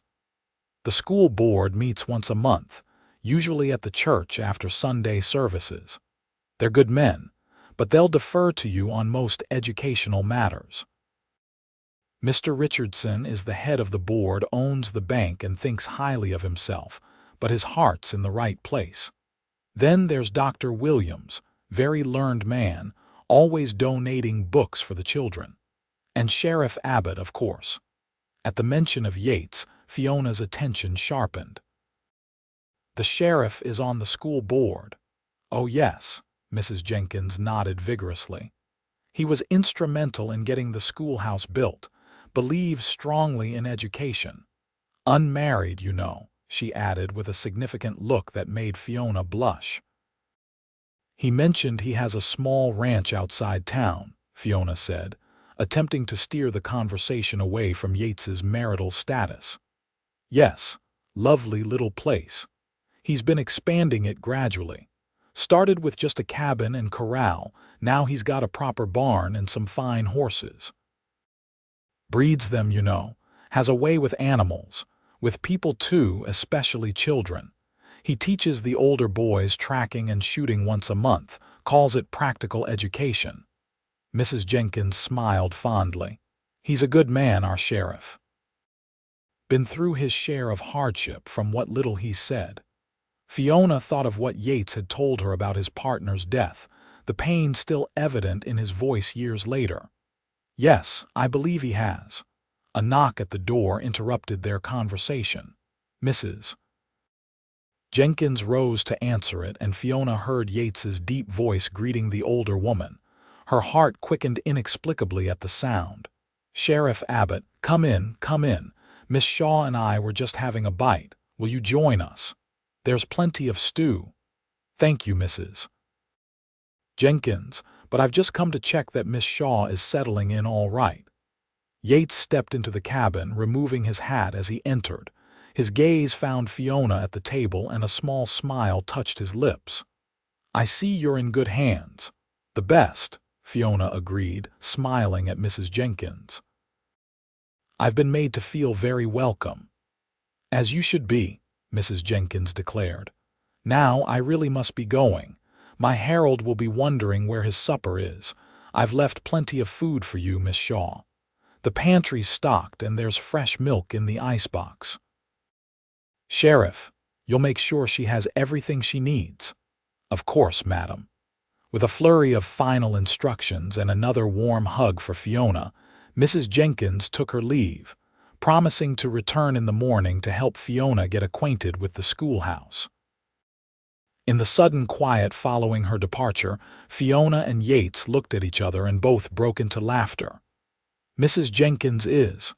The school board meets once a month, usually at the church after Sunday services. They're good men, but they'll defer to you on most educational matters. Mr. Richardson is the head of the board, owns the bank, and thinks highly of himself, but his heart's in the right place. Then there's Dr. Williams, very learned man, always donating books for the children. And Sheriff Abbott, of course. At the mention of Yates, Fiona's attention sharpened. The sheriff is on the school board. Oh yes, Mrs. Jenkins nodded vigorously. He was instrumental in getting the schoolhouse built, believes strongly in education. Unmarried, you know, she added with a significant look that made Fiona blush. He mentioned he has a small ranch outside town, Fiona said, attempting to steer the conversation away from Yates's marital status. Yes, lovely little place. He's been expanding it gradually. Started with just a cabin and corral, now he's got a proper barn and some fine horses. Breeds them, you know, has a way with animals, with people too, especially children. He teaches the older boys tracking and shooting once a month, calls it practical education. Mrs. Jenkins smiled fondly. He's a good man, our sheriff. Been through his share of hardship from what little he said. Fiona thought of what Yates had told her about his partner's death, the pain still evident in his voice years later. Yes, I believe he has. A knock at the door interrupted their conversation. Mrs. Jenkins rose to answer it, and Fiona heard Yates's deep voice greeting the older woman. Her heart quickened inexplicably at the sound. Sheriff Abbott, come in, come in. Miss Shaw and I were just having a bite. Will you join us? There's plenty of stew. Thank you, Mrs. Jenkins, but I've just come to check that Miss Shaw is settling in all right. Yates stepped into the cabin, removing his hat as he entered. His gaze found Fiona at the table, and a small smile touched his lips. I see you're in good hands. The best, Fiona agreed, smiling at Mrs. Jenkins. I've been made to feel very welcome. As you should be, Mrs. Jenkins declared. Now I really must be going. My herald will be wondering where his supper is. I've left plenty of food for you, Miss Shaw. The pantry's stocked, and there's fresh milk in the icebox. Sheriff, you'll make sure she has everything she needs. Of course, madam. With a flurry of final instructions and another warm hug for Fiona, Mrs. Jenkins took her leave, promising to return in the morning to help Fiona get acquainted with the schoolhouse. In the sudden quiet following her departure, Fiona and Yates looked at each other and both broke into laughter. Mrs. Jenkins is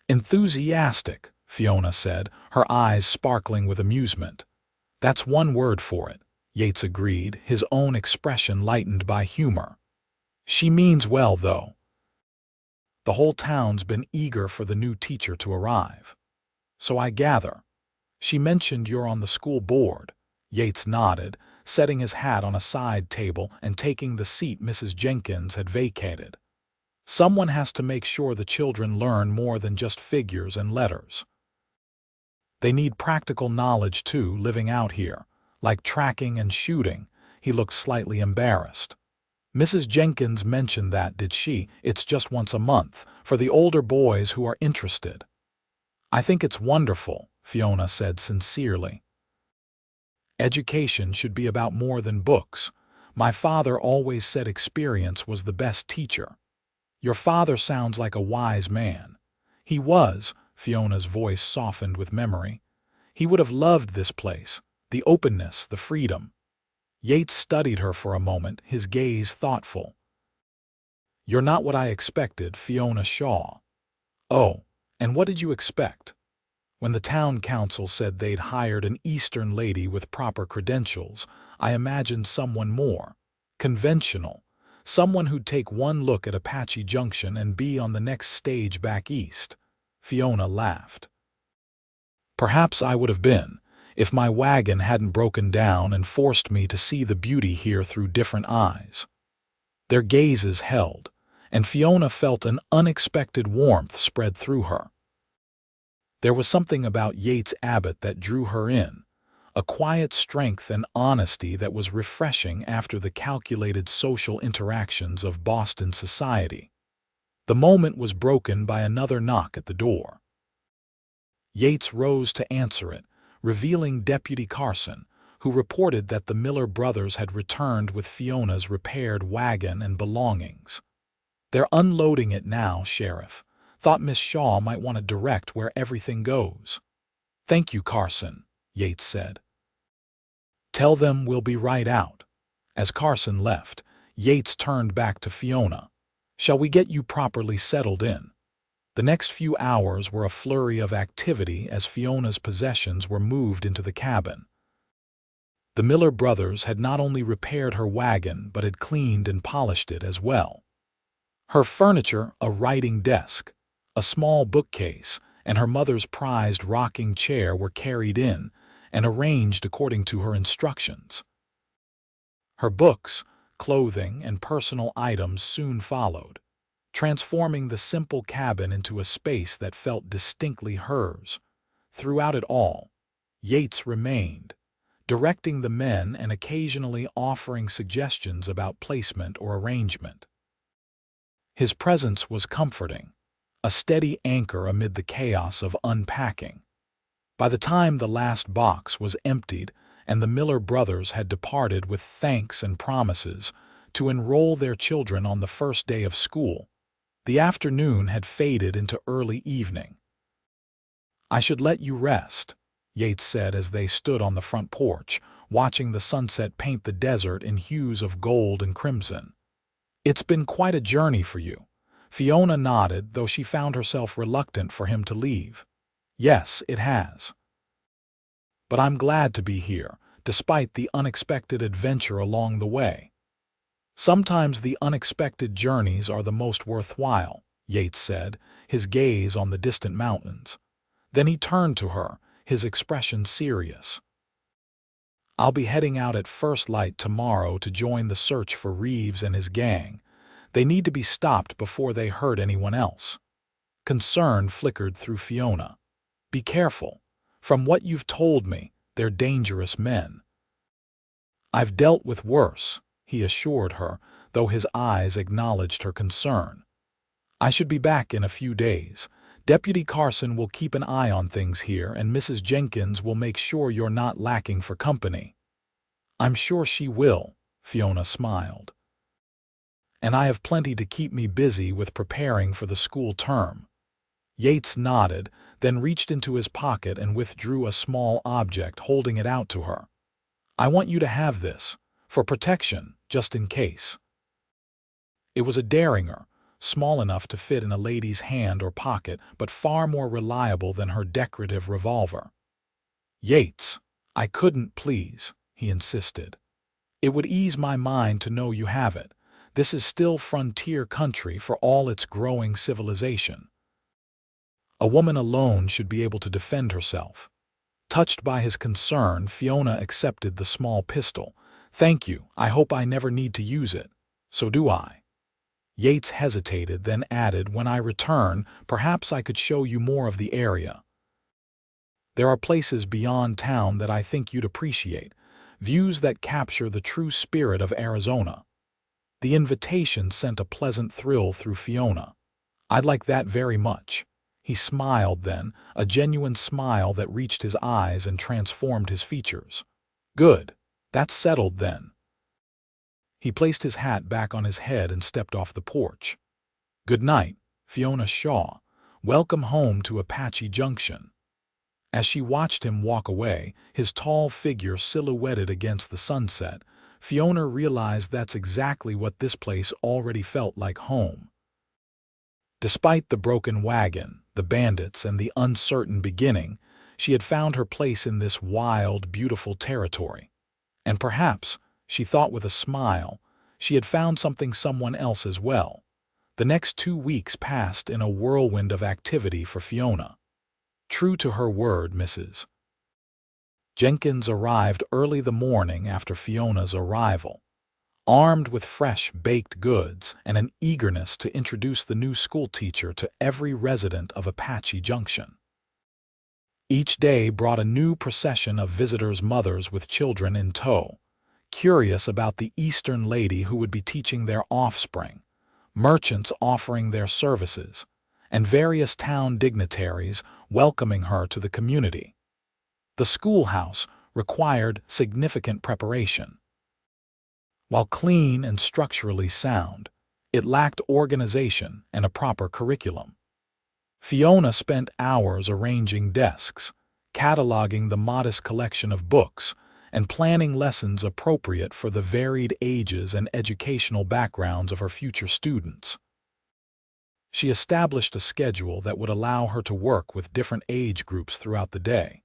enthusiastic, Fiona said, her eyes sparkling with amusement. That's one word for it, Yates agreed, his own expression lightened by humor. She means well, though. The whole town's been eager for the new teacher to arrive. So I gather. She mentioned you're on the school board. Yates nodded, setting his hat on a side table and taking the seat Mrs. Jenkins had vacated. Someone has to make sure the children learn more than just figures and letters. They need practical knowledge too, living out here, like tracking and shooting. He looked slightly embarrassed. Mrs. Jenkins mentioned that, did she? It's just once a month, for the older boys who are interested. I think it's wonderful, Fiona said sincerely. Education should be about more than books. My father always said experience was the best teacher. Your father sounds like a wise man. He was, Fiona's voice softened with memory. He would have loved this place, the openness, the freedom. Yates studied her for a moment, his gaze thoughtful. You're not what I expected, Fiona Shaw. Oh, and what did you expect? When the town council said they'd hired an Eastern lady with proper credentials, I imagined someone more conventional, someone who'd take one look at Apache Junction and be on the next stage back east. Fiona laughed. Perhaps I would have been, if my wagon hadn't broken down and forced me to see the beauty here through different eyes. Their gazes held, and Fiona felt an unexpected warmth spread through her. There was something about Yates Abbott that drew her in, a quiet strength and honesty that was refreshing after the calculated social interactions of Boston society. The moment was broken by another knock at the door. Yates rose to answer it, revealing Deputy Carson, who reported that the Miller brothers had returned with Fiona's repaired wagon and belongings. They're unloading it now, Sheriff. Thought Miss Shaw might want to direct where everything goes. Thank you, Carson, Yates said. Tell them we'll be right out. As Carson left, Yates turned back to Fiona. Shall we get you properly settled in? The next few hours were a flurry of activity as Fiona's possessions were moved into the cabin. The Miller brothers had not only repaired her wagon but had cleaned and polished it as well. Her furniture, a writing desk, a small bookcase, and her mother's prized rocking chair were carried in and arranged according to her instructions. Her books, clothing, and personal items soon followed, transforming the simple cabin into a space that felt distinctly hers. Throughout it all, Yates remained, directing the men and occasionally offering suggestions about placement or arrangement. His presence was comforting, a steady anchor amid the chaos of unpacking. By the time the last box was emptied and the Miller brothers had departed with thanks and promises to enroll their children on the first day of school, the afternoon had faded into early evening. I should let you rest, Yates said as they stood on the front porch, watching the sunset paint the desert in hues of gold and crimson. It's been quite a journey for you. Fiona nodded, though she found herself reluctant for him to leave. Yes, it has. But I'm glad to be here, despite the unexpected adventure along the way. Sometimes the unexpected journeys are the most worthwhile, Yates said, his gaze on the distant mountains. Then he turned to her, his expression serious. I'll be heading out at first light tomorrow to join the search for Reeves and his gang. They need to be stopped before they hurt anyone else. Concern flickered through Fiona. Be careful. From what you've told me, they're dangerous men. I've dealt with worse, he assured her, though his eyes acknowledged her concern. I should be back in a few days. Deputy Carson will keep an eye on things here, and Mrs. Jenkins will make sure you're not lacking for company. I'm sure she will, Fiona smiled. And I have plenty to keep me busy with preparing for the school term. Yates nodded, then reached into his pocket and withdrew a small object, holding it out to her. I want you to have this, for protection, just in case. It was a derringer, small enough to fit in a lady's hand or pocket, but far more reliable than her decorative revolver. Yates, I couldn't, please, he insisted. It would ease my mind to know you have it. This is still frontier country for all its growing civilization. A woman alone should be able to defend herself. Touched by his concern, Fiona accepted the small pistol. Thank you, I hope I never need to use it. So do I. Yates hesitated, then added, when I return, perhaps I could show you more of the area. There are places beyond town that I think you'd appreciate, views that capture the true spirit of Arizona. The invitation sent a pleasant thrill through Fiona. "I'd like that very much." He smiled then, a genuine smile that reached his eyes and transformed his features. "Good. That's settled then." He placed his hat back on his head and stepped off the porch. "Good night, Fiona Shaw. Welcome home to Apache Junction." As she watched him walk away, his tall figure silhouetted against the sunset, Fiona realized that's exactly what this place already felt like home. Despite the broken wagon, the bandits, and the uncertain beginning, she had found her place in this wild, beautiful territory. And perhaps, she thought with a smile, she had found someone else as well. The next 2 weeks passed in a whirlwind of activity for Fiona. True to her word, Mrs. Jenkins arrived early the morning after Fiona's arrival, armed with fresh baked goods and an eagerness to introduce the new schoolteacher to every resident of Apache Junction. Each day brought a new procession of visitors' mothers with children in tow, curious about the Eastern lady who would be teaching their offspring, merchants offering their services, and various town dignitaries welcoming her to the community. The schoolhouse required significant preparation. While clean and structurally sound, it lacked organization and a proper curriculum. Fiona spent hours arranging desks, cataloging the modest collection of books, and planning lessons appropriate for the varied ages and educational backgrounds of her future students. She established a schedule that would allow her to work with different age groups throughout the day,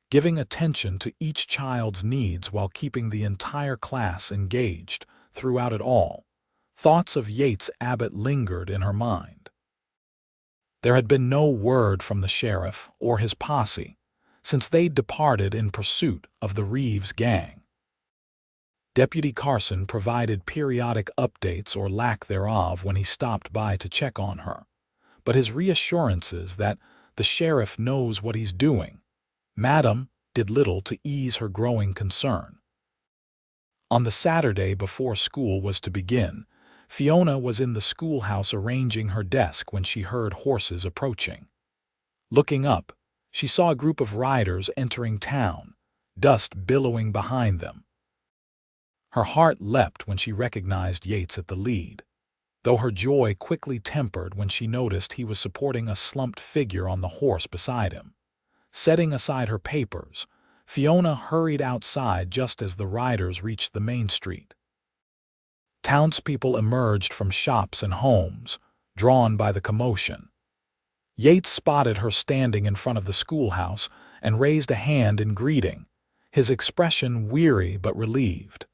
giving attention to each child's needs while keeping the entire class engaged throughout it all. Thoughts of Yates Abbott lingered in her mind. There had been no word from the sheriff or his posse since they'd departed in pursuit of the Reeves gang. Deputy Carson provided periodic updates or lack thereof when he stopped by to check on her, but his reassurances that the sheriff knows what he's doing, Madam, did little to ease her growing concern. On the Saturday before school was to begin, Fiona was in the schoolhouse arranging her desk when she heard horses approaching. Looking up, she saw a group of riders entering town, dust billowing behind them. Her heart leapt when she recognized Yates at the lead, though her joy quickly tempered when she noticed he was supporting a slumped figure on the horse beside him. Setting aside her papers, Fiona hurried outside just as the riders reached the main street. Townspeople emerged from shops and homes, drawn by the commotion. Yates spotted her standing in front of the schoolhouse and raised a hand in greeting, his expression weary but relieved.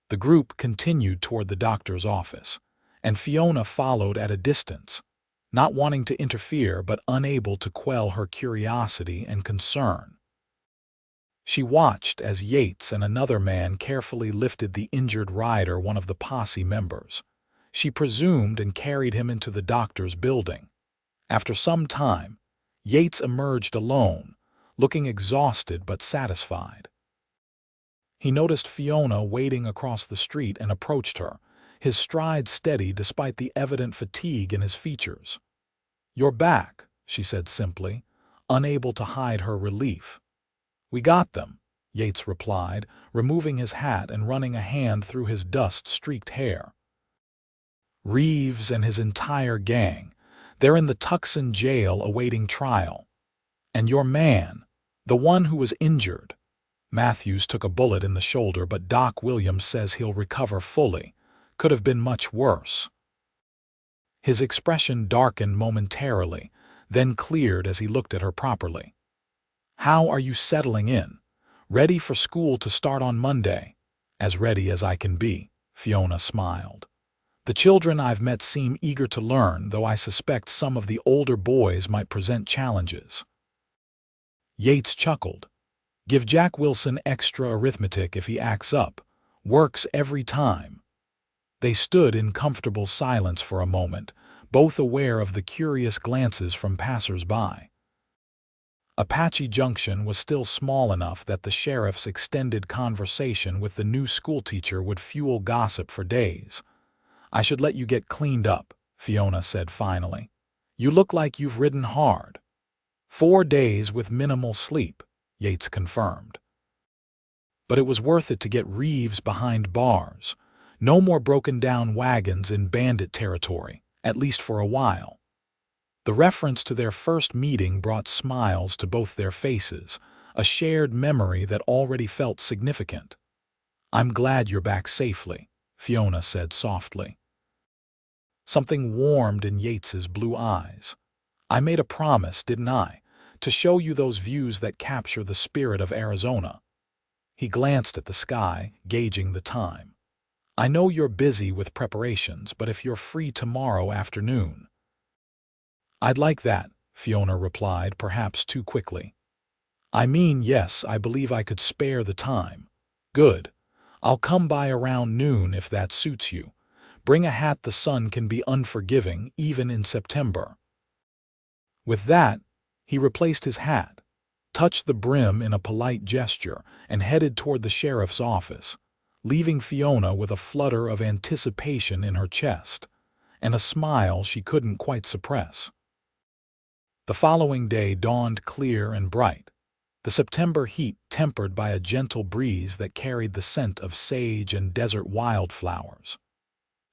The group continued toward the doctor's office, and Fiona followed at a distance, not wanting to interfere but unable to quell her curiosity and concern. She watched as Yates and another man carefully lifted the injured rider, one of the posse members. She presumed, and carried him into the doctor's building. After some time, Yates emerged alone, looking exhausted but satisfied. He noticed Fiona waiting across the street and approached her, his stride steady despite the evident fatigue in his features. "You're back," she said simply, unable to hide her relief. "We got them," Yates replied, removing his hat and running a hand through his dust-streaked hair. "Reeves and his entire gang. They're in the Tucson jail awaiting trial. And your man, the one who was injured. Matthews took a bullet in the shoulder, but Doc Williams says he'll recover fully. Could have been much worse." His expression darkened momentarily, then cleared as he looked at her properly. "How are you settling in? Ready for school to start on Monday?" "As ready as I can be," Fiona smiled. "The children I've met seem eager to learn, though I suspect some of the older boys might present challenges." Yates chuckled. "Give Jack Wilson extra arithmetic if he acts up. Works every time." They stood in comfortable silence for a moment, both aware of the curious glances from passers-by. Apache Junction was still small enough that the sheriff's extended conversation with the new schoolteacher would fuel gossip for days. "I should let you get cleaned up," Fiona said finally. "You look like you've ridden hard." "4 days with minimal sleep," Yates confirmed. "But it was worth it to get Reeves behind bars. No more broken-down wagons in Bandit territory, at least for a while." The reference to their first meeting brought smiles to both their faces, a shared memory that already felt significant. "I'm glad you're back safely," Fiona said softly. Something warmed in Yates's blue eyes. "I made a promise, didn't I, to show you those views that capture the spirit of Arizona." He glanced at the sky, gauging the time. "I know you're busy with preparations, but if you're free tomorrow afternoon—" "I'd like that," Fiona replied, perhaps too quickly. "I mean, yes, I believe I could spare the time." "Good. I'll come by around noon if that suits you. Bring a hat, the sun can be unforgiving, even in September." With that, he replaced his hat, touched the brim in a polite gesture, and headed toward the sheriff's office, leaving Fiona with a flutter of anticipation in her chest, and a smile she couldn't quite suppress. The following day dawned clear and bright, the September heat tempered by a gentle breeze that carried the scent of sage and desert wildflowers.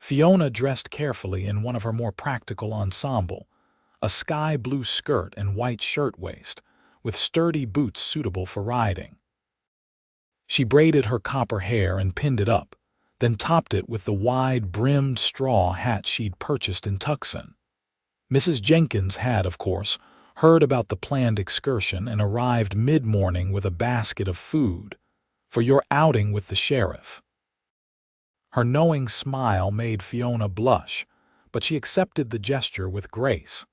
Fiona dressed carefully in one of her more practical ensemble, a sky-blue skirt and white shirtwaist, with sturdy boots suitable for riding. She braided her copper hair and pinned it up, then topped it with the wide-brimmed straw hat she'd purchased in Tucson. Mrs. Jenkins had, of course, heard about the planned excursion and arrived mid-morning with a basket of food for your outing with the sheriff. Her knowing smile made Fiona blush, but she accepted the gesture with grace.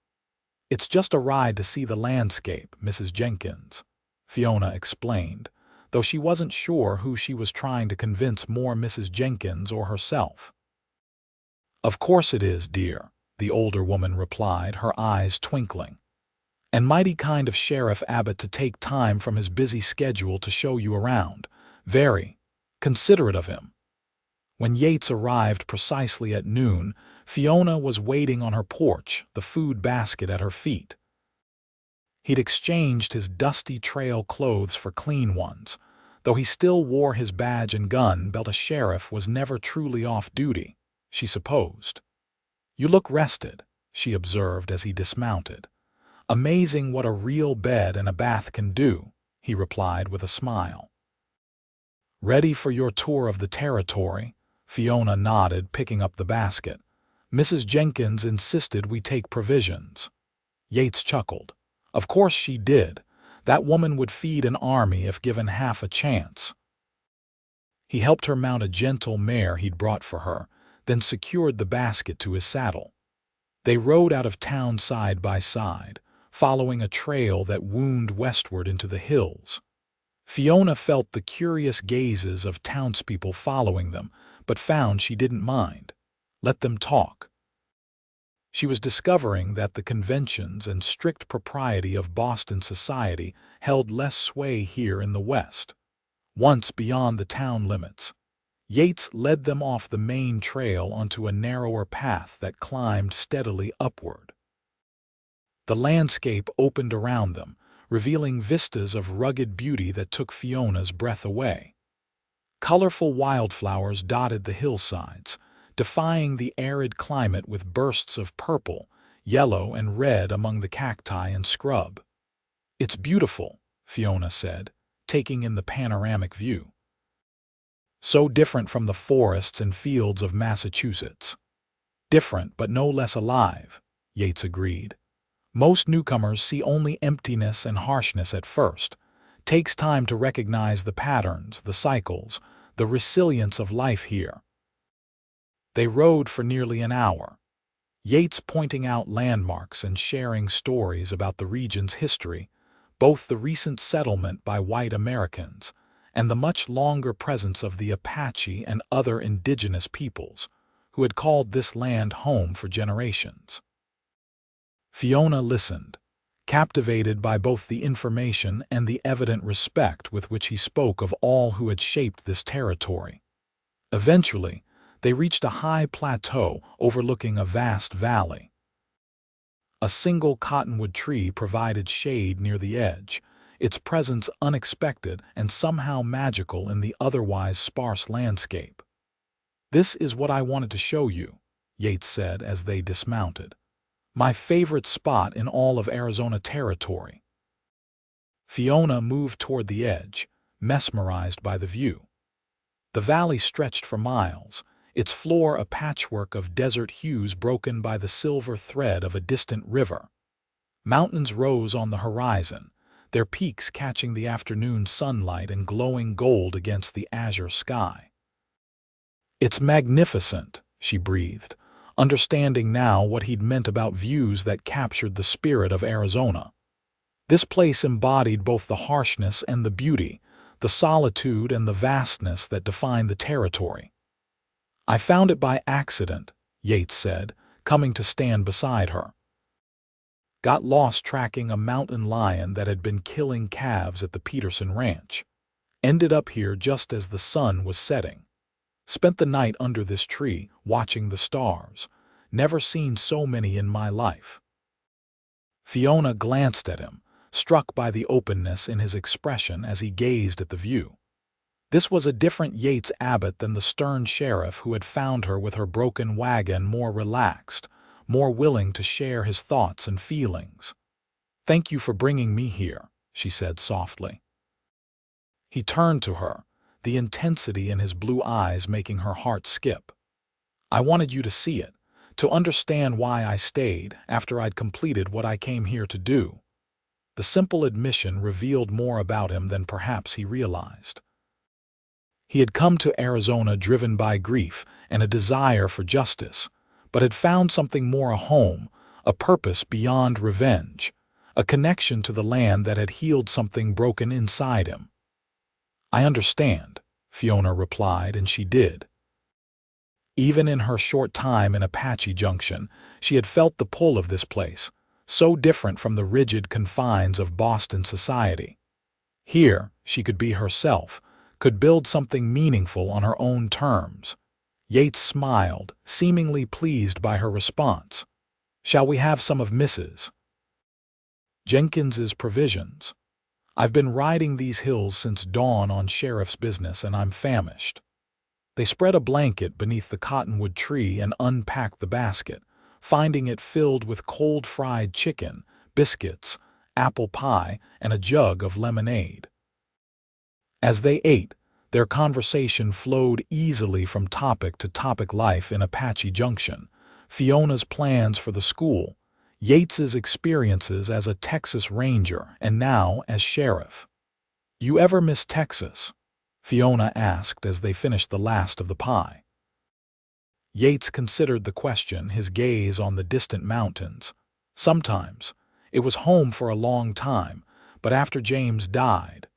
"It's just a ride to see the landscape, Mrs. Jenkins," Fiona explained, though she wasn't sure who she was trying to convince more, Mrs. Jenkins or herself. "Of course it is, dear," the older woman replied, her eyes twinkling. "And mighty kind of Sheriff Abbott to take time from his busy schedule to show you around. Very considerate of him." When Yates arrived precisely at noon, Fiona was waiting on her porch, the food basket at her feet. He'd exchanged his dusty trail clothes for clean ones. Though he still wore his badge and gun belt, a sheriff was never truly off duty, she supposed. "You look rested," she observed as he dismounted. "Amazing what a real bed and a bath can do," he replied with a smile. "Ready for your tour of the territory?" Fiona nodded, picking up the basket. "Mrs. Jenkins insisted we take provisions." Yates chuckled. Of course she did. That woman would feed an army if given half a chance. He helped her mount a gentle mare he'd brought for her, then secured the basket to his saddle. They rode out of town side by side, following a trail that wound westward into the hills. Fiona felt the curious gazes of townspeople following them, but found she didn't mind. Let them talk. She was discovering that the conventions and strict propriety of Boston society held less sway here in the West. Once beyond the town limits, Yates led them off the main trail onto a narrower path that climbed steadily upward. The landscape opened around them, revealing vistas of rugged beauty that took Fiona's breath away. Colorful wildflowers dotted the hillsides, defying the arid climate with bursts of purple, yellow, and red among the cacti and scrub. "It's beautiful," Fiona said, taking in the panoramic view. "So different from the forests and fields of Massachusetts." "Different, but no less alive," Yates agreed. "Most newcomers see only emptiness and harshness at first. Takes time to recognize the patterns, the cycles, the resilience of life here." They rode for nearly an hour, Yates pointing out landmarks and sharing stories about the region's history, both the recent settlement by white Americans and the much longer presence of the Apache and other indigenous peoples who had called this land home for generations. Fiona listened, captivated by both the information and the evident respect with which he spoke of all who had shaped this territory. Eventually, they reached a high plateau overlooking a vast valley. A single cottonwood tree provided shade near the edge, its presence unexpected and somehow magical in the otherwise sparse landscape. "This is what I wanted to show you," Yates said as they dismounted. "My favorite spot in all of Arizona Territory." Fiona moved toward the edge, mesmerized by the view. The valley stretched for miles, its floor a patchwork of desert hues broken by the silver thread of a distant river. Mountains rose on the horizon, their peaks catching the afternoon sunlight and glowing gold against the azure sky. "It's magnificent," she breathed, understanding now what he'd meant about views that captured the spirit of Arizona. This place embodied both the harshness and the beauty, the solitude and the vastness that defined the territory. "I found it by accident," Yates said, coming to stand beside her. "Got lost tracking a mountain lion that had been killing calves at the Peterson Ranch. Ended up here just as the sun was setting. Spent the night under this tree, watching the stars. Never seen so many in my life." Fiona glanced at him, struck by the openness in his expression as he gazed at the view. This was a different Yates Abbott than the stern sheriff who had found her with her broken wagon, more relaxed, more willing to share his thoughts and feelings. "Thank you for bringing me here," she said softly. He turned to her, the intensity in his blue eyes making her heart skip. "I wanted you to see it, to understand why I stayed after I'd completed what I came here to do." The simple admission revealed more about him than perhaps he realized. He had come to Arizona driven by grief and a desire for justice, but had found something more: a home, a purpose beyond revenge, a connection to the land that had healed something broken inside him. "I understand," Fiona replied, and she did. Even in her short time in Apache Junction, she had felt the pull of this place, so different from the rigid confines of Boston society. Here, she could be herself, could build something meaningful on her own terms. Yates smiled, seemingly pleased by her response. "Shall we have some of Mrs. Jenkins's provisions? I've been riding these hills since dawn on sheriff's business and I'm famished." They spread a blanket beneath the cottonwood tree and unpacked the basket, finding it filled with cold fried chicken, biscuits, apple pie, and a jug of lemonade. As they ate, their conversation flowed easily from topic to topic: life in Apache Junction, Fiona's plans for the school, Yates's experiences as a Texas Ranger and now as sheriff. "You ever miss Texas?" Fiona asked as they finished the last of the pie. Yates considered the question, his gaze on the distant mountains. "Sometimes. It was home for a long time, but after James died."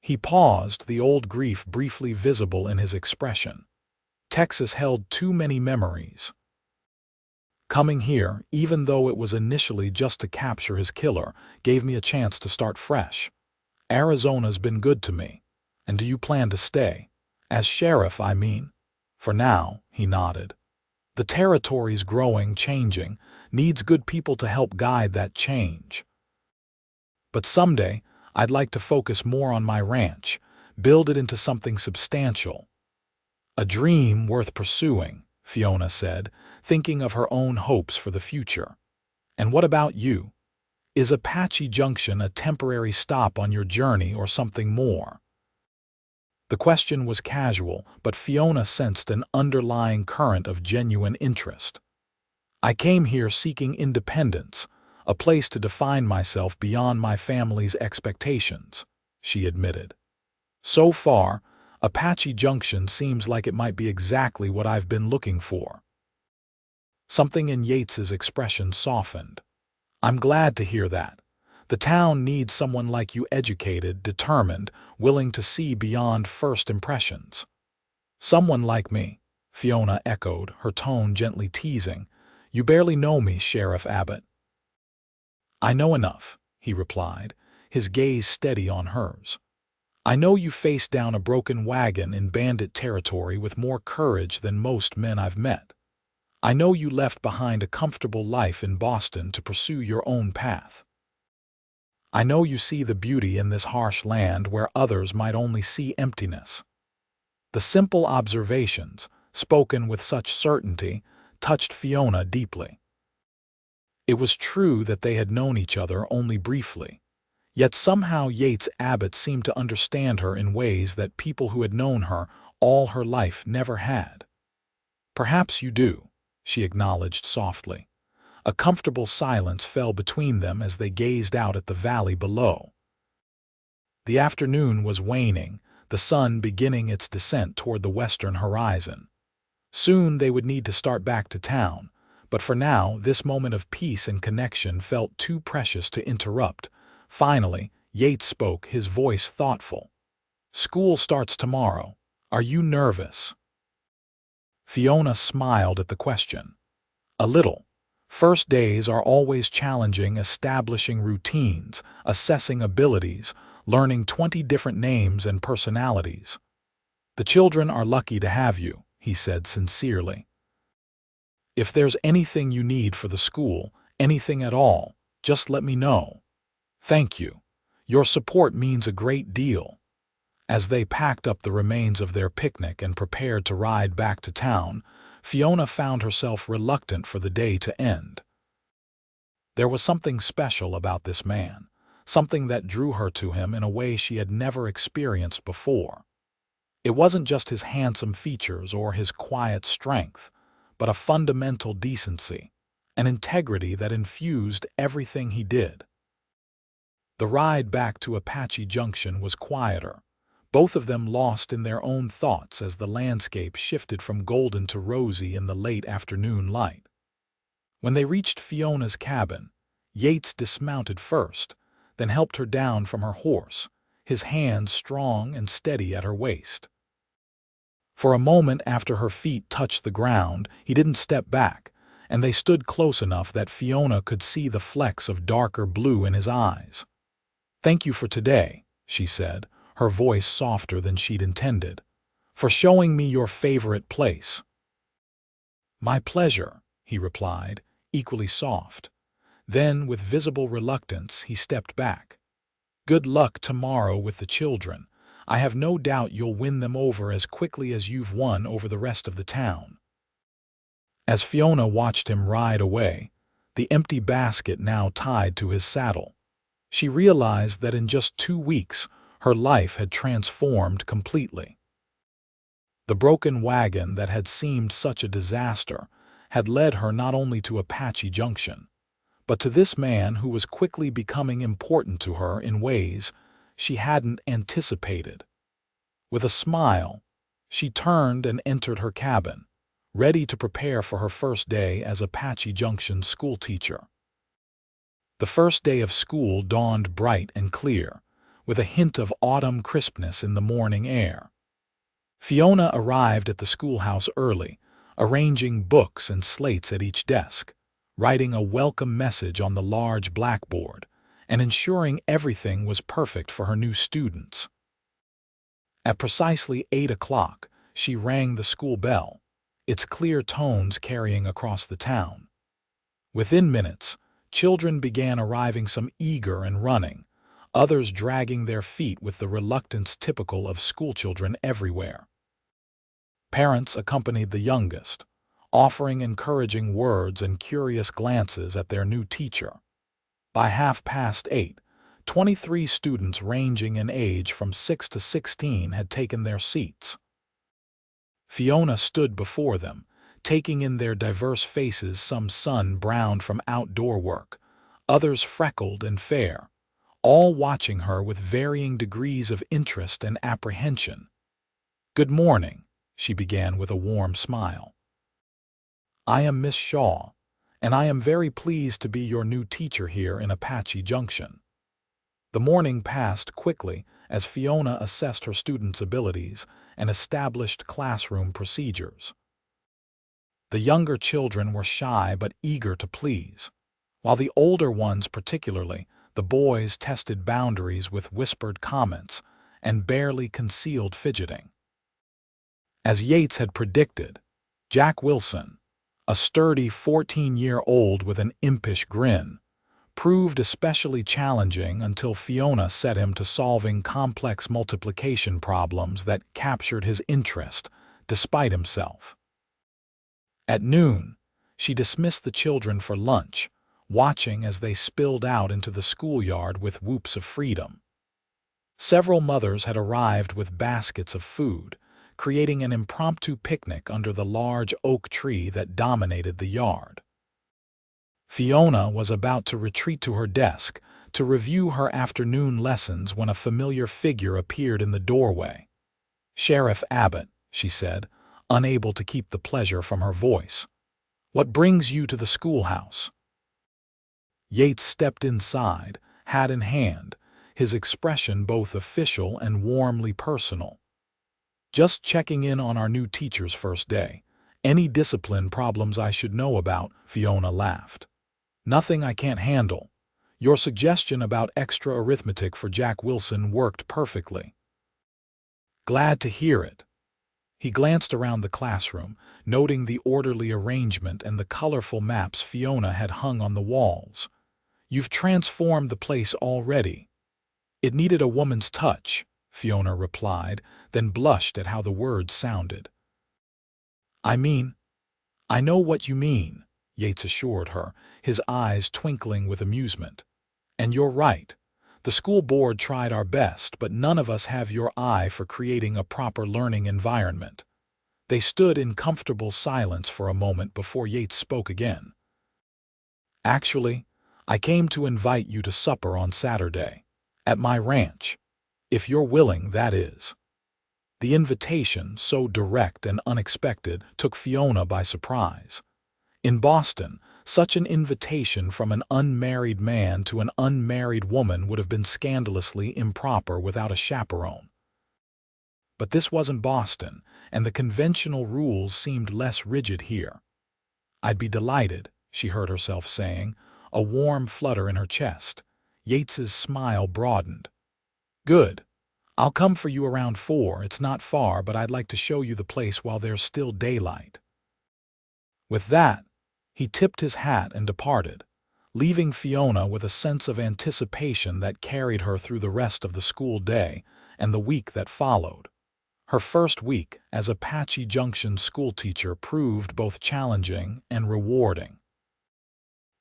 He paused, the old grief briefly visible in his expression. "Texas held too many memories. Coming here, even though it was initially just to capture his killer, gave me a chance to start fresh. Arizona's been good to me. And do you plan to stay? As sheriff, I mean." "For now," he nodded. "The territory's growing, changing, needs good people to help guide that change. But someday, I'd like to focus more on my ranch, build it into something substantial." "A dream worth pursuing," Fiona said, thinking of her own hopes for the future. "And what about you? Is Apache Junction a temporary stop on your journey or something more?" The question was casual, but Fiona sensed an underlying current of genuine interest. "I came here seeking independence, a place to define myself beyond my family's expectations," she admitted. "So far, Apache Junction seems like it might be exactly what I've been looking for." Something in Yates's expression softened. "I'm glad to hear that. The town needs someone like you, educated, determined, willing to see beyond first impressions." "Someone like me," Fiona echoed, her tone gently teasing. "You barely know me, Sheriff Abbott." "I know enough," he replied, his gaze steady on hers. "I know you faced down a broken wagon in Bandit territory with more courage than most men I've met. I know you left behind a comfortable life in Boston to pursue your own path. I know you see the beauty in this harsh land where others might only see emptiness." The simple observations, spoken with such certainty, touched Fiona deeply. It was true that they had known each other only briefly, yet somehow Yates Abbott seemed to understand her in ways that people who had known her all her life never had. "Perhaps you do," she acknowledged softly. A comfortable silence fell between them as they gazed out at the valley below. The afternoon was waning, the sun beginning its descent toward the western horizon. Soon they would need to start back to town, but for now this moment of peace and connection felt too precious to interrupt. Finally, Yates spoke, his voice thoughtful. "School starts tomorrow. Are you nervous?" Fiona smiled at the question. "A little. First days are always challenging, establishing routines, assessing abilities, learning 20 different names and personalities. The children are lucky to have you," he said sincerely. "If there's anything you need for the school, anything at all, just let me know. Thank you. Your support means a great deal." As they packed up the remains of their picnic and prepared to ride back to town, Fiona found herself reluctant for the day to end. There was something special about this man, something that drew her to him in a way she had never experienced before. It wasn't just his handsome features or his quiet strength, but a fundamental decency, an integrity that infused everything he did. The ride back to Apache Junction was quieter, both of them lost in their own thoughts as the landscape shifted from golden to rosy in the late afternoon light. When they reached Fiona's cabin, Yates dismounted first, then helped her down from her horse, his hands strong and steady at her waist. For a moment after her feet touched the ground, he didn't step back, and they stood close enough that Fiona could see the flecks of darker blue in his eyes. "Thank you for today," she said, her voice softer than she'd intended, "for showing me your favorite place." "My pleasure," he replied, equally soft. Then, with visible reluctance, he stepped back. "Good luck tomorrow with the children. I have no doubt you'll win them over as quickly as you've won over the rest of the town." As Fiona watched him ride away, the empty basket now tied to his saddle, she realized that in just 2 weeks, her life had transformed completely. The broken wagon that had seemed such a disaster had led her not only to Apache Junction, but to this man who was quickly becoming important to her in ways she hadn't anticipated. With a smile, she turned and entered her cabin, ready to prepare for her first day as Apache Junction schoolteacher. The first day of school dawned bright and clear, with a hint of autumn crispness in the morning air. Fiona arrived at the schoolhouse early, arranging books and slates at each desk, writing a welcome message on the large blackboard, and ensuring everything was perfect for her new students. At precisely 8 o'clock, she rang the school bell, its clear tones carrying across the town. Within minutes, children began arriving, some eager and running, others dragging their feet with the reluctance typical of schoolchildren everywhere. Parents accompanied the youngest, offering encouraging words and curious glances at their new teacher. By 8:30, 23 students ranging in age from 6 to 16 had taken their seats. Fiona stood before them, taking in their diverse faces, some sun-browned from outdoor work, others freckled and fair, all watching her with varying degrees of interest and apprehension. "Good morning," she began with a warm smile. "I am Miss Shaw, and I am very pleased to be your new teacher here in Apache Junction." The morning passed quickly as Fiona assessed her students' abilities and established classroom procedures. The younger children were shy but eager to please, while the older ones, particularly The boys tested boundaries with whispered comments and barely concealed fidgeting. As Yates had predicted, Jack Wilson, a sturdy 14-year-old with an impish grin, proved especially challenging until Fiona set him to solving complex multiplication problems that captured his interest, despite himself. At noon, she dismissed the children for lunch, watching as they spilled out into the schoolyard with whoops of freedom. Several mothers had arrived with baskets of food, creating an impromptu picnic under the large oak tree that dominated the yard. Fiona was about to retreat to her desk to review her afternoon lessons when a familiar figure appeared in the doorway. "Sheriff Abbott," she said, unable to keep the pleasure from her voice. "What brings you to the schoolhouse?" Yates stepped inside, hat in hand, his expression both official and warmly personal. "Just checking in on our new teacher's first day. Any discipline problems I should know about?" Fiona laughed. "Nothing I can't handle. Your suggestion about extra arithmetic for Jack Wilson worked perfectly." "Glad to hear it." He glanced around the classroom, noting the orderly arrangement and the colorful maps Fiona had hung on the walls. "You've transformed the place already." "It needed a woman's touch," Fiona replied, then blushed at how the words sounded. I know what you mean," Yates assured her, his eyes twinkling with amusement. "And you're right. The school board tried our best, but none of us have your eye for creating a proper learning environment." They stood in comfortable silence for a moment before Yates spoke again. "Actually, I came to invite you to supper on Saturday. At my ranch. If you're willing, that is." The invitation, so direct and unexpected, took Fiona by surprise. In Boston, such an invitation from an unmarried man to an unmarried woman would have been scandalously improper without a chaperone. But this wasn't Boston, and the conventional rules seemed less rigid here. "I'd be delighted," she heard herself saying, a warm flutter in her chest. Yates's smile broadened. "Good. I'll come for you around 4. It's not far, but I'd like to show you the place while there's still daylight." With that, he tipped his hat and departed, leaving Fiona with a sense of anticipation that carried her through the rest of the school day and the week that followed. Her first week as Apache Junction schoolteacher proved both challenging and rewarding.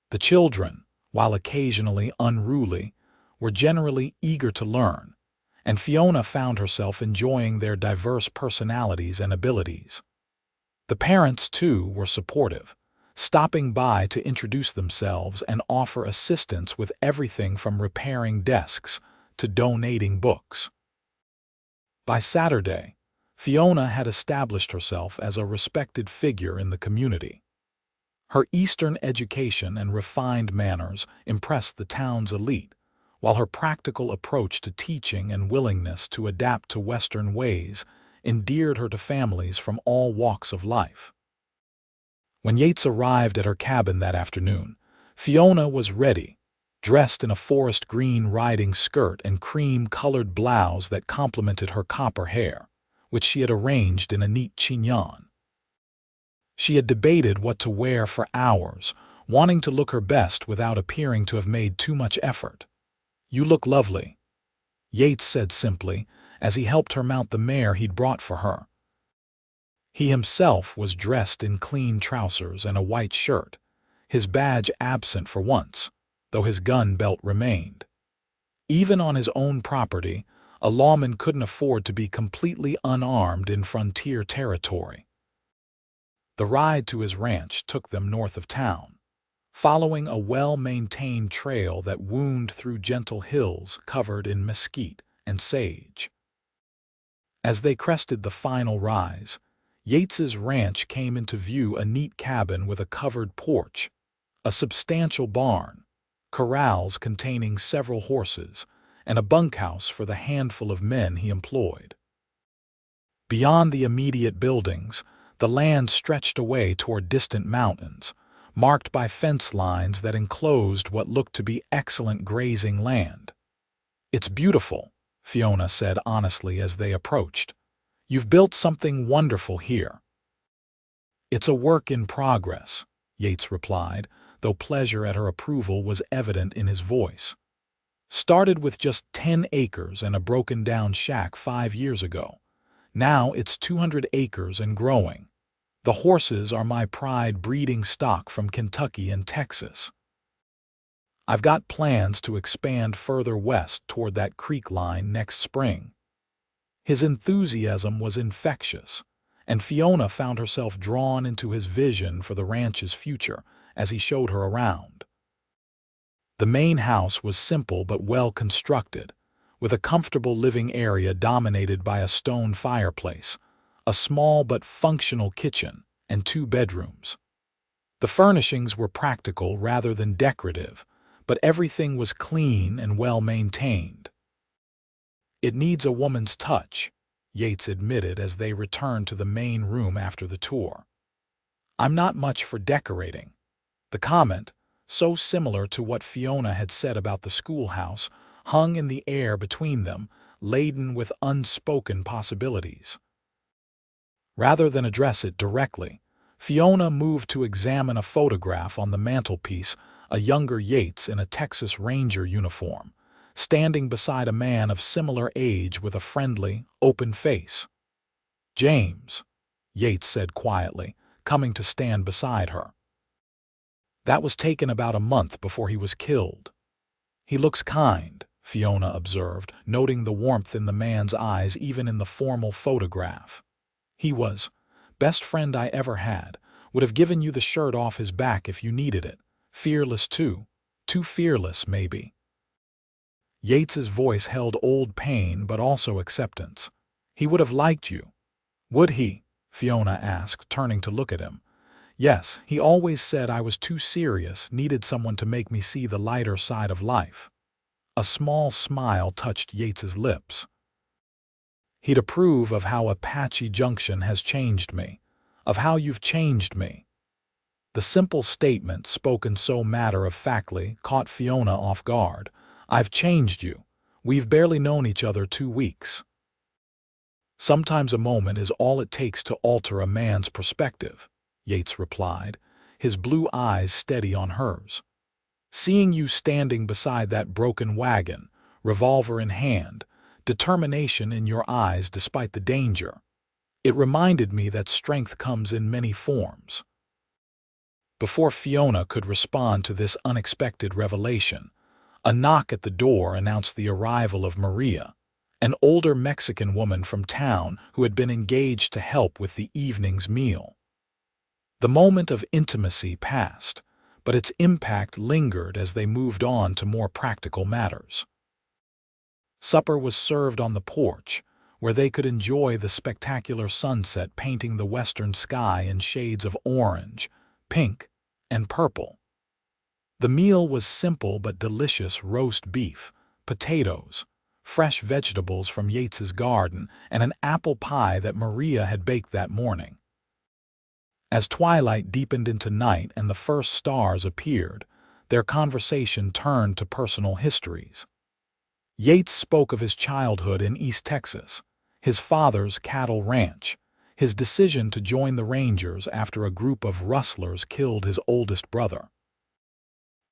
The children, while occasionally unruly, were generally eager to learn, and Fiona found herself enjoying their diverse personalities and abilities. The parents, too, were supportive, stopping by to introduce themselves and offer assistance with everything from repairing desks to donating books. By Saturday, Fiona had established herself as a respected figure in the community. Her Eastern education and refined manners impressed the town's elite, while her practical approach to teaching and willingness to adapt to Western ways endeared her to families from all walks of life. When Yates arrived at her cabin that afternoon, Fiona was ready, dressed in a forest green riding skirt and cream-colored blouse that complemented her copper hair, which she had arranged in a neat chignon. She had debated what to wear for hours, wanting to look her best without appearing to have made too much effort. "You look lovely," Yates said simply, as he helped her mount the mare he'd brought for her. He himself was dressed in clean trousers and a white shirt, his badge absent for once, though his gun belt remained. Even on his own property, a lawman couldn't afford to be completely unarmed in frontier territory. The ride to his ranch took them north of town, following a well-maintained trail that wound through gentle hills covered in mesquite and sage. As they crested the final rise, Yates's ranch came into view, a neat cabin with a covered porch, a substantial barn, corrals containing several horses, and a bunkhouse for the handful of men he employed. Beyond the immediate buildings, the land stretched away toward distant mountains, marked by fence lines that enclosed what looked to be excellent grazing land. "It's beautiful," Fiona said honestly as they approached. "You've built something wonderful here." "It's a work in progress," Yates replied, though pleasure at her approval was evident in his voice. "Started with just 10 acres and a broken-down shack 5 years ago. Now it's 200 acres and growing. The horses are my pride breeding stock from Kentucky and Texas. I've got plans to expand further west toward that creek line next spring." His enthusiasm was infectious, and Fiona found herself drawn into his vision for the ranch's future as he showed her around. The main house was simple but well constructed, with a comfortable living area dominated by a stone fireplace, a small but functional kitchen, and 2 bedrooms. The furnishings were practical rather than decorative, but everything was clean and well maintained. "It needs a woman's touch," Yates admitted as they returned to the main room after the tour. "I'm not much for decorating." The comment, so similar to what Fiona had said about the schoolhouse, hung in the air between them, laden with unspoken possibilities. Rather than address it directly, Fiona moved to examine a photograph on the mantelpiece, a younger Yates in a Texas Ranger uniform, standing beside a man of similar age with a friendly, open face. "James," Yates said quietly, coming to stand beside her. "That was taken about a month before he was killed." "He looks kind," Fiona observed, noting the warmth in the man's eyes even in the formal photograph. "He was best friend I ever had. Would have given you the shirt off his back if you needed it. Fearless too. Too fearless, maybe." Yates's voice held old pain but also acceptance. "He would have liked you." "Would he?" Fiona asked, turning to look at him. "Yes, he always said I was too serious, needed someone to make me see the lighter side of life." A small smile touched Yates's lips. "He'd approve of how Apache Junction has changed me, of how you've changed me." The simple statement, spoken so matter-of-factly, caught Fiona off guard. "I've changed you. We've barely known each other 2 weeks." "Sometimes a moment is all it takes to alter a man's perspective," Yates replied, his blue eyes steady on hers. "Seeing you standing beside that broken wagon, revolver in hand, determination in your eyes despite the danger, it reminded me that strength comes in many forms." Before Fiona could respond to this unexpected revelation, a knock at the door announced the arrival of Maria, an older Mexican woman from town who had been engaged to help with the evening's meal. The moment of intimacy passed, but its impact lingered as they moved on to more practical matters. Supper was served on the porch, where they could enjoy the spectacular sunset painting the western sky in shades of orange, pink, and purple. The meal was simple but delicious: roast beef, potatoes, fresh vegetables from Yates's garden, and an apple pie that Maria had baked that morning. As twilight deepened into night and the first stars appeared, their conversation turned to personal histories. Yates spoke of his childhood in East Texas, his father's cattle ranch, his decision to join the Rangers after a group of rustlers killed his oldest brother.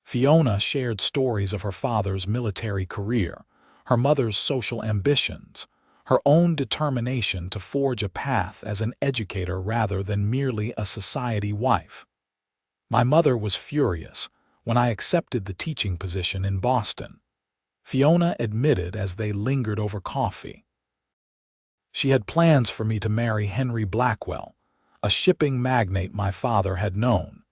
Fiona shared stories of her father's military career, her mother's social ambitions, her own determination to forge a path as an educator rather than merely a society wife. "My mother was furious when I accepted the teaching position in Boston," Fiona admitted as they lingered over coffee. "She had plans for me to marry Henry Blackwell, a shipping magnate my father had known.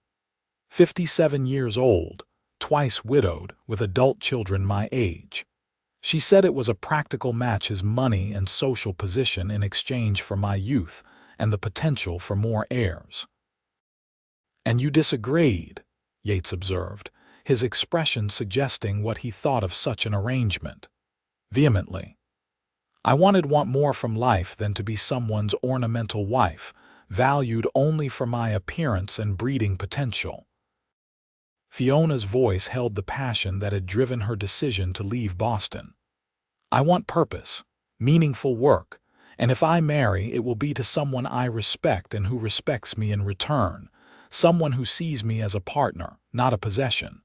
57 years old, twice widowed, with adult children my age. She said it was a practical match: his money and social position in exchange for my youth and the potential for more heirs." "And you disagreed," Yates observed, his expression suggesting what he thought of such an arrangement. "Vehemently. I want more from life than to be someone's ornamental wife, valued only for my appearance and breeding potential." Fiona's voice held the passion that had driven her decision to leave Boston. "I want purpose, meaningful work, and if I marry, it will be to someone I respect and who respects me in return, someone who sees me as a partner, not a possession."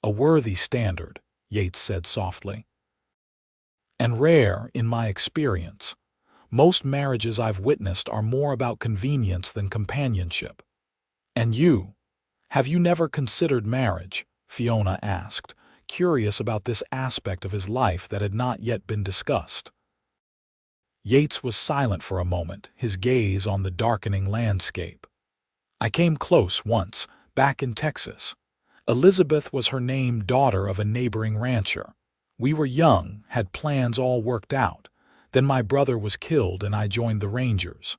"A worthy standard," Yates said softly. "And rare, in my experience. Most marriages I've witnessed are more about convenience than companionship." "And you? Have you never considered marriage?" Fiona asked, curious about this aspect of his life that had not yet been discussed. Yates was silent for a moment, his gaze on the darkening landscape. "I came close once, back in Texas. Elizabeth was her name, daughter of a neighboring rancher. We were young, had plans all worked out. Then my brother was killed and I joined the Rangers.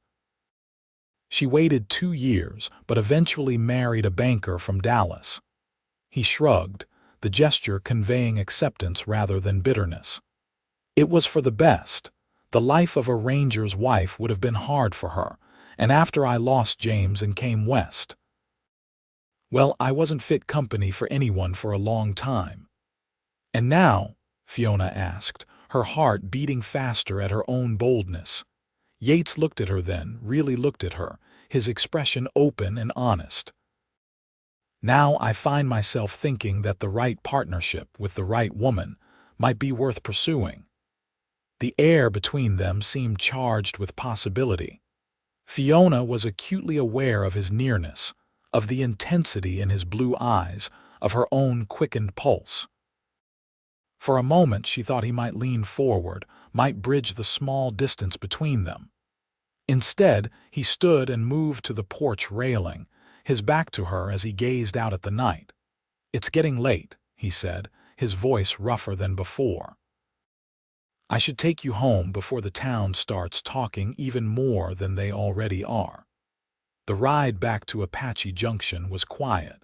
She waited 2 years, but eventually married a banker from Dallas." He shrugged, the gesture conveying acceptance rather than bitterness. "It was for the best. The life of a ranger's wife would have been hard for her, and after I lost James and came west, well, I wasn't fit company for anyone for a long time." "And now?" Fiona asked, her heart beating faster at her own boldness. Yates looked at her then, really looked at her, his expression open and honest. "Now I find myself thinking that the right partnership with the right woman might be worth pursuing." The air between them seemed charged with possibility. Fiona was acutely aware of his nearness, of the intensity in his blue eyes, of her own quickened pulse. For a moment she thought he might lean forward, might bridge the small distance between them. Instead, he stood and moved to the porch railing, his back to her as he gazed out at the night. "It's getting late," he said, his voice rougher than before. "I should take you home before the town starts talking even more than they already are." The ride back to Apache Junction was quiet,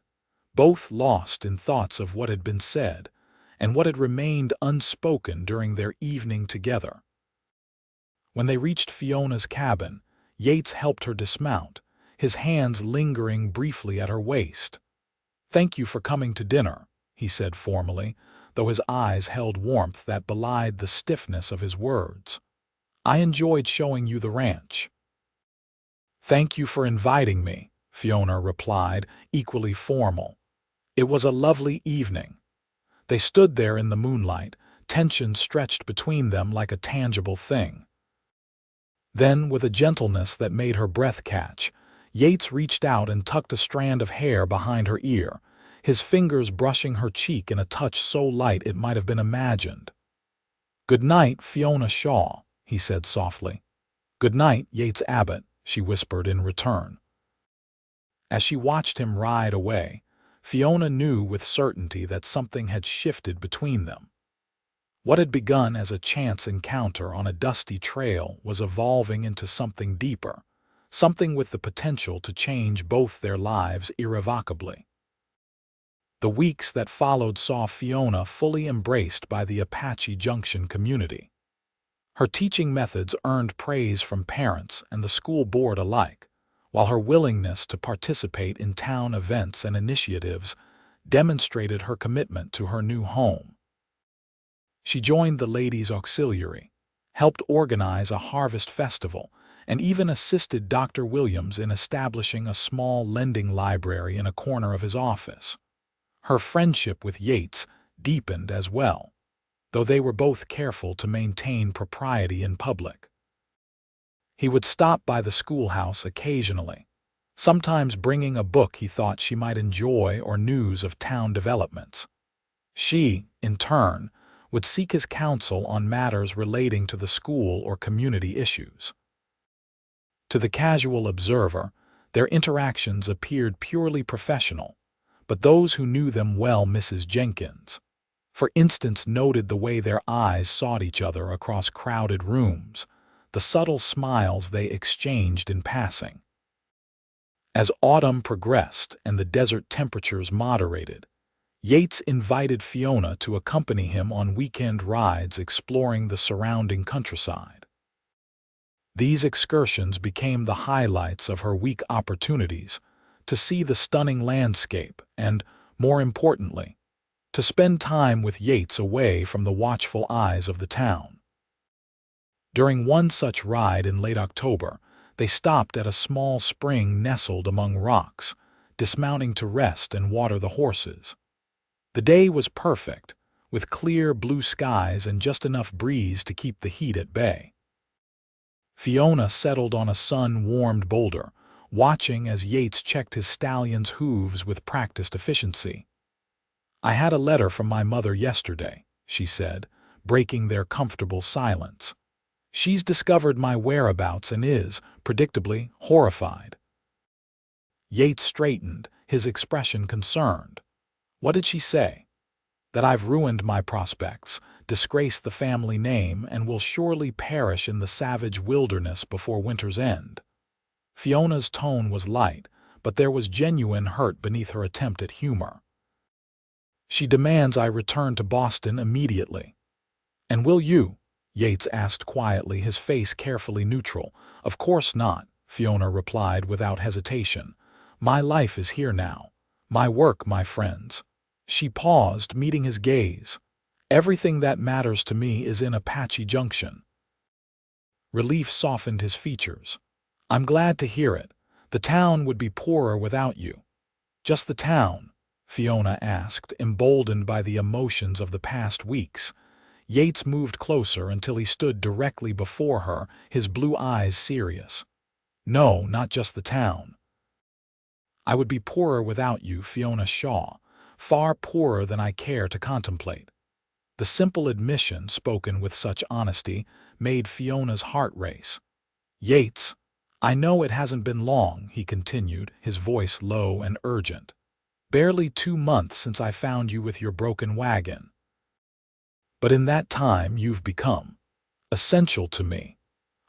both lost in thoughts of what had been said and what had remained unspoken during their evening together. When they reached Fiona's cabin, Yates helped her dismount, his hands lingering briefly at her waist. "Thank you for coming to dinner," he said formally, though his eyes held warmth that belied the stiffness of his words. "I enjoyed showing you the ranch." "Thank you for inviting me," Fiona replied, equally formal. "It was a lovely evening." They stood there in the moonlight, tension stretched between them like a tangible thing. Then, with a gentleness that made her breath catch, Yates reached out and tucked a strand of hair behind her ear, his fingers brushing her cheek in a touch so light it might have been imagined. "Good night, Fiona Shaw," he said softly. "Good night, Yates Abbott," she whispered in return. As she watched him ride away, Fiona knew with certainty that something had shifted between them. What had begun as a chance encounter on a dusty trail was evolving into something deeper, something with the potential to change both their lives irrevocably. The weeks that followed saw Fiona fully embraced by the Apache Junction community. Her teaching methods earned praise from parents and the school board alike, while her willingness to participate in town events and initiatives demonstrated her commitment to her new home. She joined the Ladies' Auxiliary, helped organize a harvest festival, and even assisted Dr. Williams in establishing a small lending library in a corner of his office. Her friendship with Yates deepened as well, though they were both careful to maintain propriety in public. He would stop by the schoolhouse occasionally, sometimes bringing a book he thought she might enjoy or news of town developments. She, in turn, would seek his counsel on matters relating to the school or community issues. To the casual observer, their interactions appeared purely professional, but those who knew them well, Mrs. Jenkins, for instance, noted the way their eyes sought each other across crowded rooms, the subtle smiles they exchanged in passing. As autumn progressed and the desert temperatures moderated, Yates invited Fiona to accompany him on weekend rides exploring the surrounding countryside. These excursions became the highlights of her week, opportunities to see the stunning landscape and, More importantly, to spend time with Yates away from the watchful eyes of the town. During one such ride in late October, they stopped at a small spring nestled among rocks, dismounting to rest and water the horses. The day was perfect, with clear blue skies and just enough breeze to keep the heat at bay. Fiona settled on a sun-warmed boulder, watching as Yates checked his stallion's hooves with practiced efficiency. "I had a letter from my mother yesterday," she said, breaking their comfortable silence. "She's discovered my whereabouts and is, predictably, horrified." Yates straightened, his expression concerned. "What did she say?" "That I've ruined my prospects, disgraced the family name, and will surely perish in the savage wilderness before winter's end." Fiona's tone was light, but there was genuine hurt beneath her attempt at humor. "She demands I return to Boston immediately." "And will you?" Yates asked quietly, his face carefully neutral. "Of course not," Fiona replied without hesitation. "My life is here now. My work, my friends." She paused, meeting his gaze. "Everything that matters to me is in Apache Junction." Relief softened his features. "I'm glad to hear it. The town would be poorer without you." "Just the town?" Fiona asked, emboldened by the emotions of the past weeks. Yates moved closer until he stood directly before her, his blue eyes serious. "No, not just the town. I would be poorer without you, Fiona Shaw, far poorer than I care to contemplate." The simple admission, spoken with such honesty, made Fiona's heart race. "Yates, I know it hasn't been long," he continued, his voice low and urgent. "Barely 2 months since I found you with your broken wagon. But in that time you've become essential to me.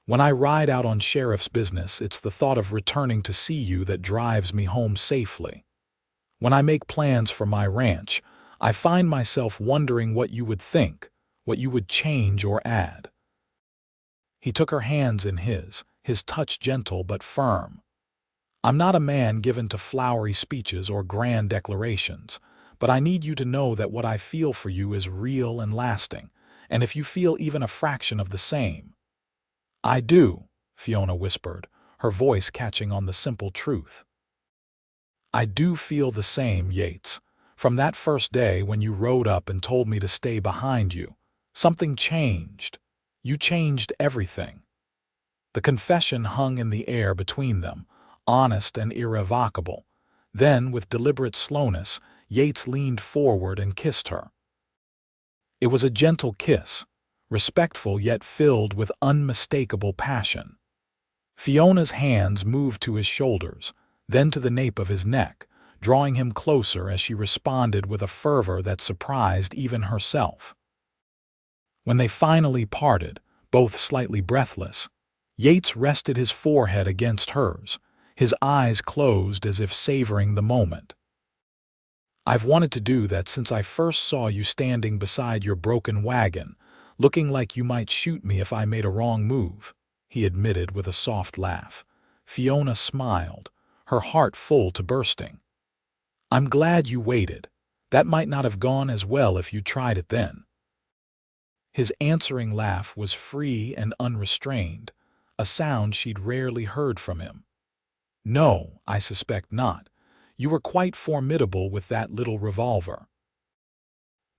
When I ride out on sheriff's business, it's the thought of returning to see you that drives me home safely. When I make plans for my ranch, I find myself wondering what you would think, what you would change or add." He took her hands in his touch gentle but firm. "I'm not a man given to flowery speeches or grand declarations, but I need you to know that what I feel for you is real and lasting, and if you feel even a fraction of the same—" "I do," Fiona whispered, her voice catching on the simple truth. "I do feel the same, Yates. From that first day when you rode up and told me to stay behind you, something changed. You changed everything." The confession hung in the air between them, honest and irrevocable. Then, with deliberate slowness, Yates leaned forward and kissed her. It was a gentle kiss, respectful yet filled with unmistakable passion. Fiona's hands moved to his shoulders, then to the nape of his neck, drawing him closer as she responded with a fervor that surprised even herself. When they finally parted, both slightly breathless, Yates rested his forehead against hers, his eyes closed as if savoring the moment. "I've wanted to do that since I first saw you standing beside your broken wagon, looking like you might shoot me if I made a wrong move," he admitted with a soft laugh. Fiona smiled, her heart full to bursting. "I'm glad you waited. That might not have gone as well if you tried it then." His answering laugh was free and unrestrained, a sound she'd rarely heard from him. "No, I suspect not. You were quite formidable with that little revolver."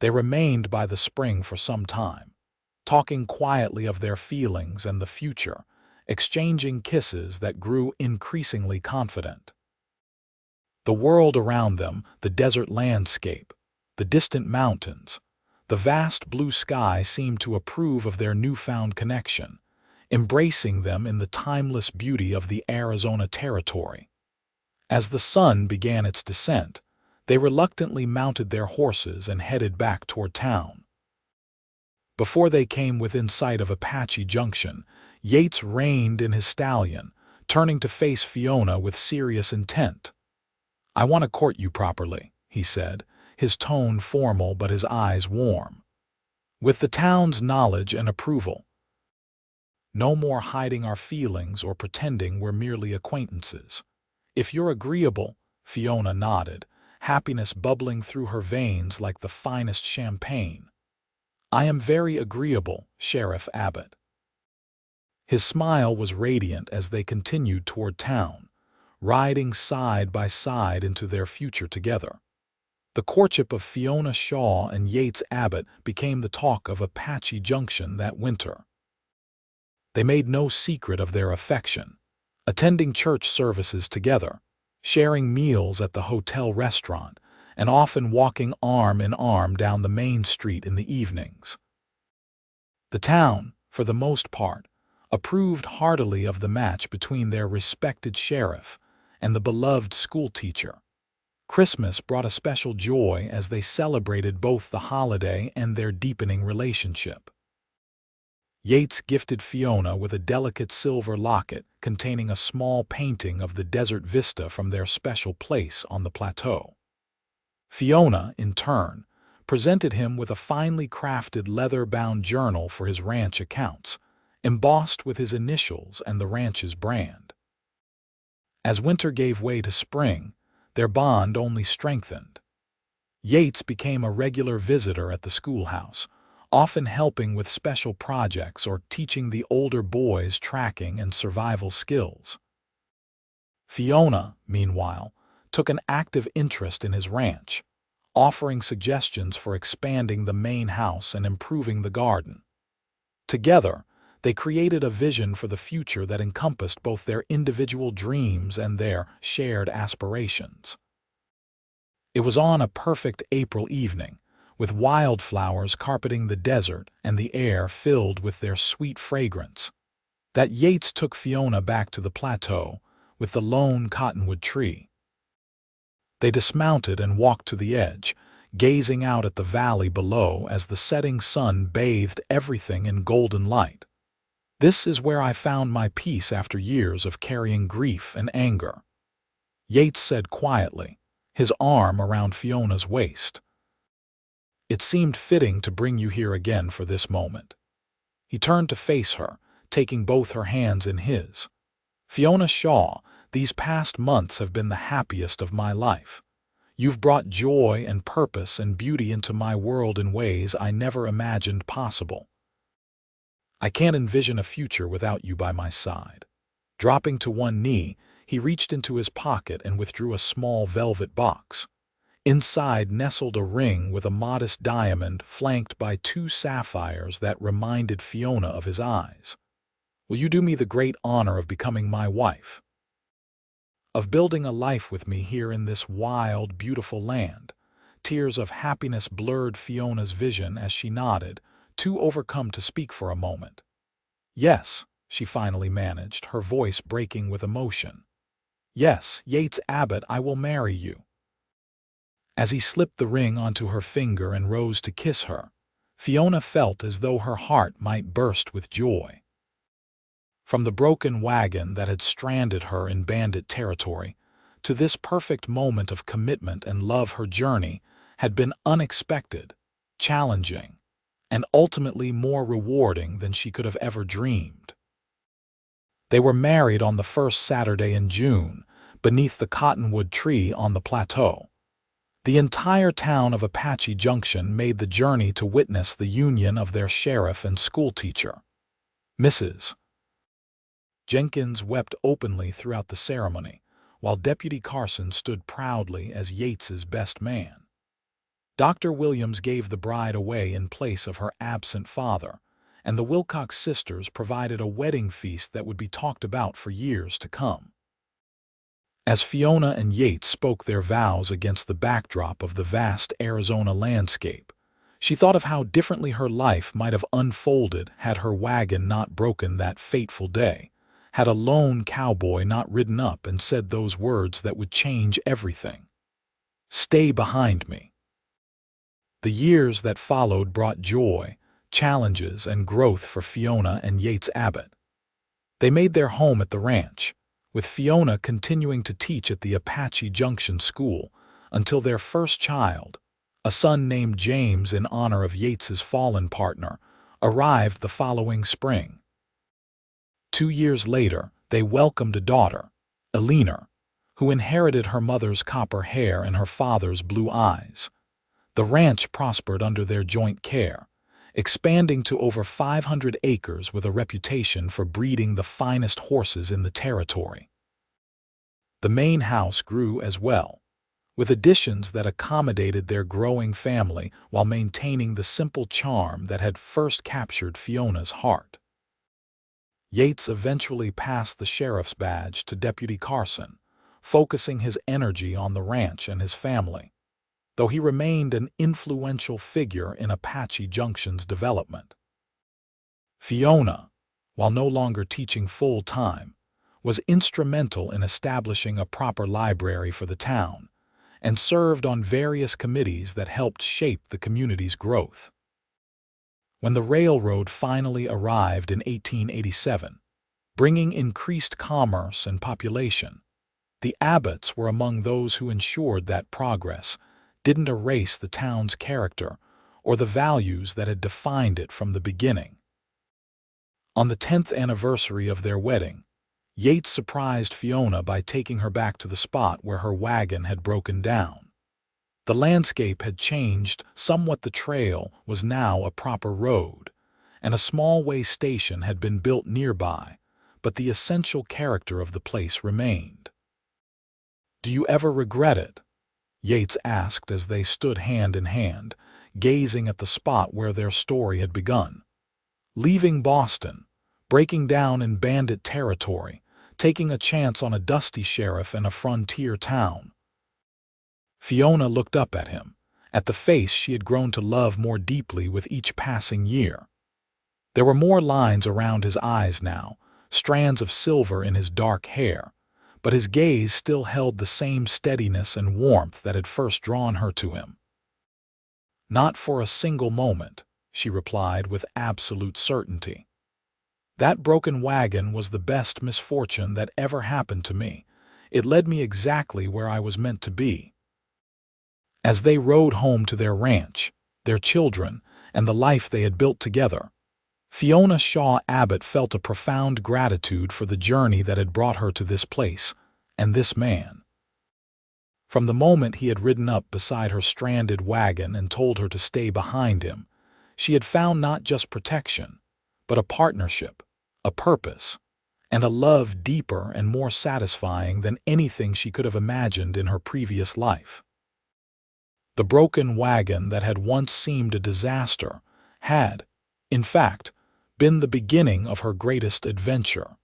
They remained by the spring for some time, talking quietly of their feelings and the future, exchanging kisses that grew increasingly confident. The world around them, the desert landscape, the distant mountains, the vast blue sky seemed to approve of their newfound connection, embracing them in the timeless beauty of the Arizona territory. As the sun began its descent, they reluctantly mounted their horses and headed back toward town. Before they came within sight of Apache Junction, Yates reined in his stallion, turning to face Fiona with serious intent. "I want to court you properly," he said, his tone formal but his eyes warm. "With the town's knowledge and approval. No more hiding our feelings or pretending we're merely acquaintances. If you're agreeable," Fiona nodded, happiness bubbling through her veins like the finest champagne. "I am very agreeable, Sheriff Abbott." His smile was radiant as they continued toward town, riding side by side into their future together. The courtship of Fiona Shaw and Yates Abbott became the talk of Apache Junction that winter. They made no secret of their affection, attending church services together, sharing meals at the hotel restaurant, and often walking arm in arm down the main street in the evenings. The town, for the most part, approved heartily of the match between their respected sheriff and the beloved schoolteacher. Christmas brought a special joy as they celebrated both the holiday and their deepening relationship. Yates gifted Fiona with a delicate silver locket containing a small painting of the desert vista from their special place on the plateau. Fiona, in turn, presented him with a finely crafted leather-bound journal for his ranch accounts, embossed with his initials and the ranch's brand. As winter gave way to spring, their bond only strengthened. Yates became a regular visitor at the schoolhouse, often helping with special projects or teaching the older boys tracking and survival skills. Fiona, meanwhile, took an active interest in his ranch, offering suggestions for expanding the main house and improving the garden. Together, they created a vision for the future that encompassed both their individual dreams and their shared aspirations. It was on a perfect April evening, with wildflowers carpeting the desert and the air filled with their sweet fragrance, that Yates took Fiona back to the plateau with the lone cottonwood tree. They dismounted and walked to the edge, gazing out at the valley below as the setting sun bathed everything in golden light. "This is where I found my peace after years of carrying grief and anger," Yates said quietly, his arm around Fiona's waist. "It seemed fitting to bring you here again for this moment." He turned to face her, taking both her hands in his. "Fiona Shaw, these past months have been the happiest of my life. You've brought joy and purpose and beauty into my world in ways I never imagined possible. I can't envision a future without you by my side." Dropping to one knee, he reached into his pocket and withdrew a small velvet box. Inside nestled a ring with a modest diamond flanked by 2 sapphires that reminded Fiona of his eyes. "Will you do me the great honor of becoming my wife? Of building a life with me here in this wild, beautiful land?" Tears of happiness blurred Fiona's vision as she nodded, too overcome to speak for a moment. "Yes," she finally managed, her voice breaking with emotion. "Yes, Yates Abbott, I will marry you." As he slipped the ring onto her finger and rose to kiss her, Fiona felt as though her heart might burst with joy. From the broken wagon that had stranded her in Bandit territory to this perfect moment of commitment and love, her journey had been unexpected, challenging, and ultimately more rewarding than she could have ever dreamed. They were married on the first Saturday in June, beneath the cottonwood tree on the plateau. The entire town of Apache Junction made the journey to witness the union of their sheriff and schoolteacher. Mrs. Jenkins wept openly throughout the ceremony, while Deputy Carson stood proudly as Yates's best man. Dr. Williams gave the bride away in place of her absent father, and the Wilcox sisters provided a wedding feast that would be talked about for years to come. As Fiona and Yates spoke their vows against the backdrop of the vast Arizona landscape, she thought of how differently her life might have unfolded had her wagon not broken that fateful day, had a lone cowboy not ridden up and said those words that would change everything. "Stay behind me." The years that followed brought joy, challenges, and growth for Fiona and Yates Abbott. They made their home at the ranch, with Fiona continuing to teach at the Apache Junction school until their first child, a son named James in honor of Yates's fallen partner, arrived the following spring. 2 years later, they welcomed a daughter, Eleanor, who inherited her mother's copper hair and her father's blue eyes. The ranch prospered under their joint care, expanding to over 500 acres with a reputation for breeding the finest horses in the territory. The main house grew as well, with additions that accommodated their growing family while maintaining the simple charm that had first captured Fiona's heart. Yates eventually passed the sheriff's badge to Deputy Carson, focusing his energy on the ranch and his family, though he remained an influential figure in Apache Junction's development. Fiona, while no longer teaching full-time, was instrumental in establishing a proper library for the town and served on various committees that helped shape the community's growth. When the railroad finally arrived in 1887, bringing increased commerce and population, the Abbotts were among those who ensured that progress didn't erase the town's character or the values that had defined it from the beginning. On the 10th anniversary of their wedding, Yates surprised Fiona by taking her back to the spot where her wagon had broken down. The landscape had changed somewhat. The trail was now a proper road, and a small way station had been built nearby, but the essential character of the place remained. "Do you ever regret it?" Yates asked as they stood hand in hand, gazing at the spot where their story had begun. Leaving Boston, breaking down in Bandit territory, taking a chance on a dusty sheriff in a frontier town. Fiona looked up at him, at the face she had grown to love more deeply with each passing year. There were more lines around his eyes now, strands of silver in his dark hair, but his gaze still held the same steadiness and warmth that had first drawn her to him. "Not for a single moment," she replied with absolute certainty. "That broken wagon was the best misfortune that ever happened to me. It led me exactly where I was meant to be." As they rode home to their ranch, their children, and the life they had built together, Fiona Shaw Abbott felt a profound gratitude for the journey that had brought her to this place and this man. From the moment he had ridden up beside her stranded wagon and told her to stay behind him, she had found not just protection, but a partnership, a purpose, and a love deeper and more satisfying than anything she could have imagined in her previous life. The broken wagon that had once seemed a disaster had, in fact, been the beginning of her greatest adventure.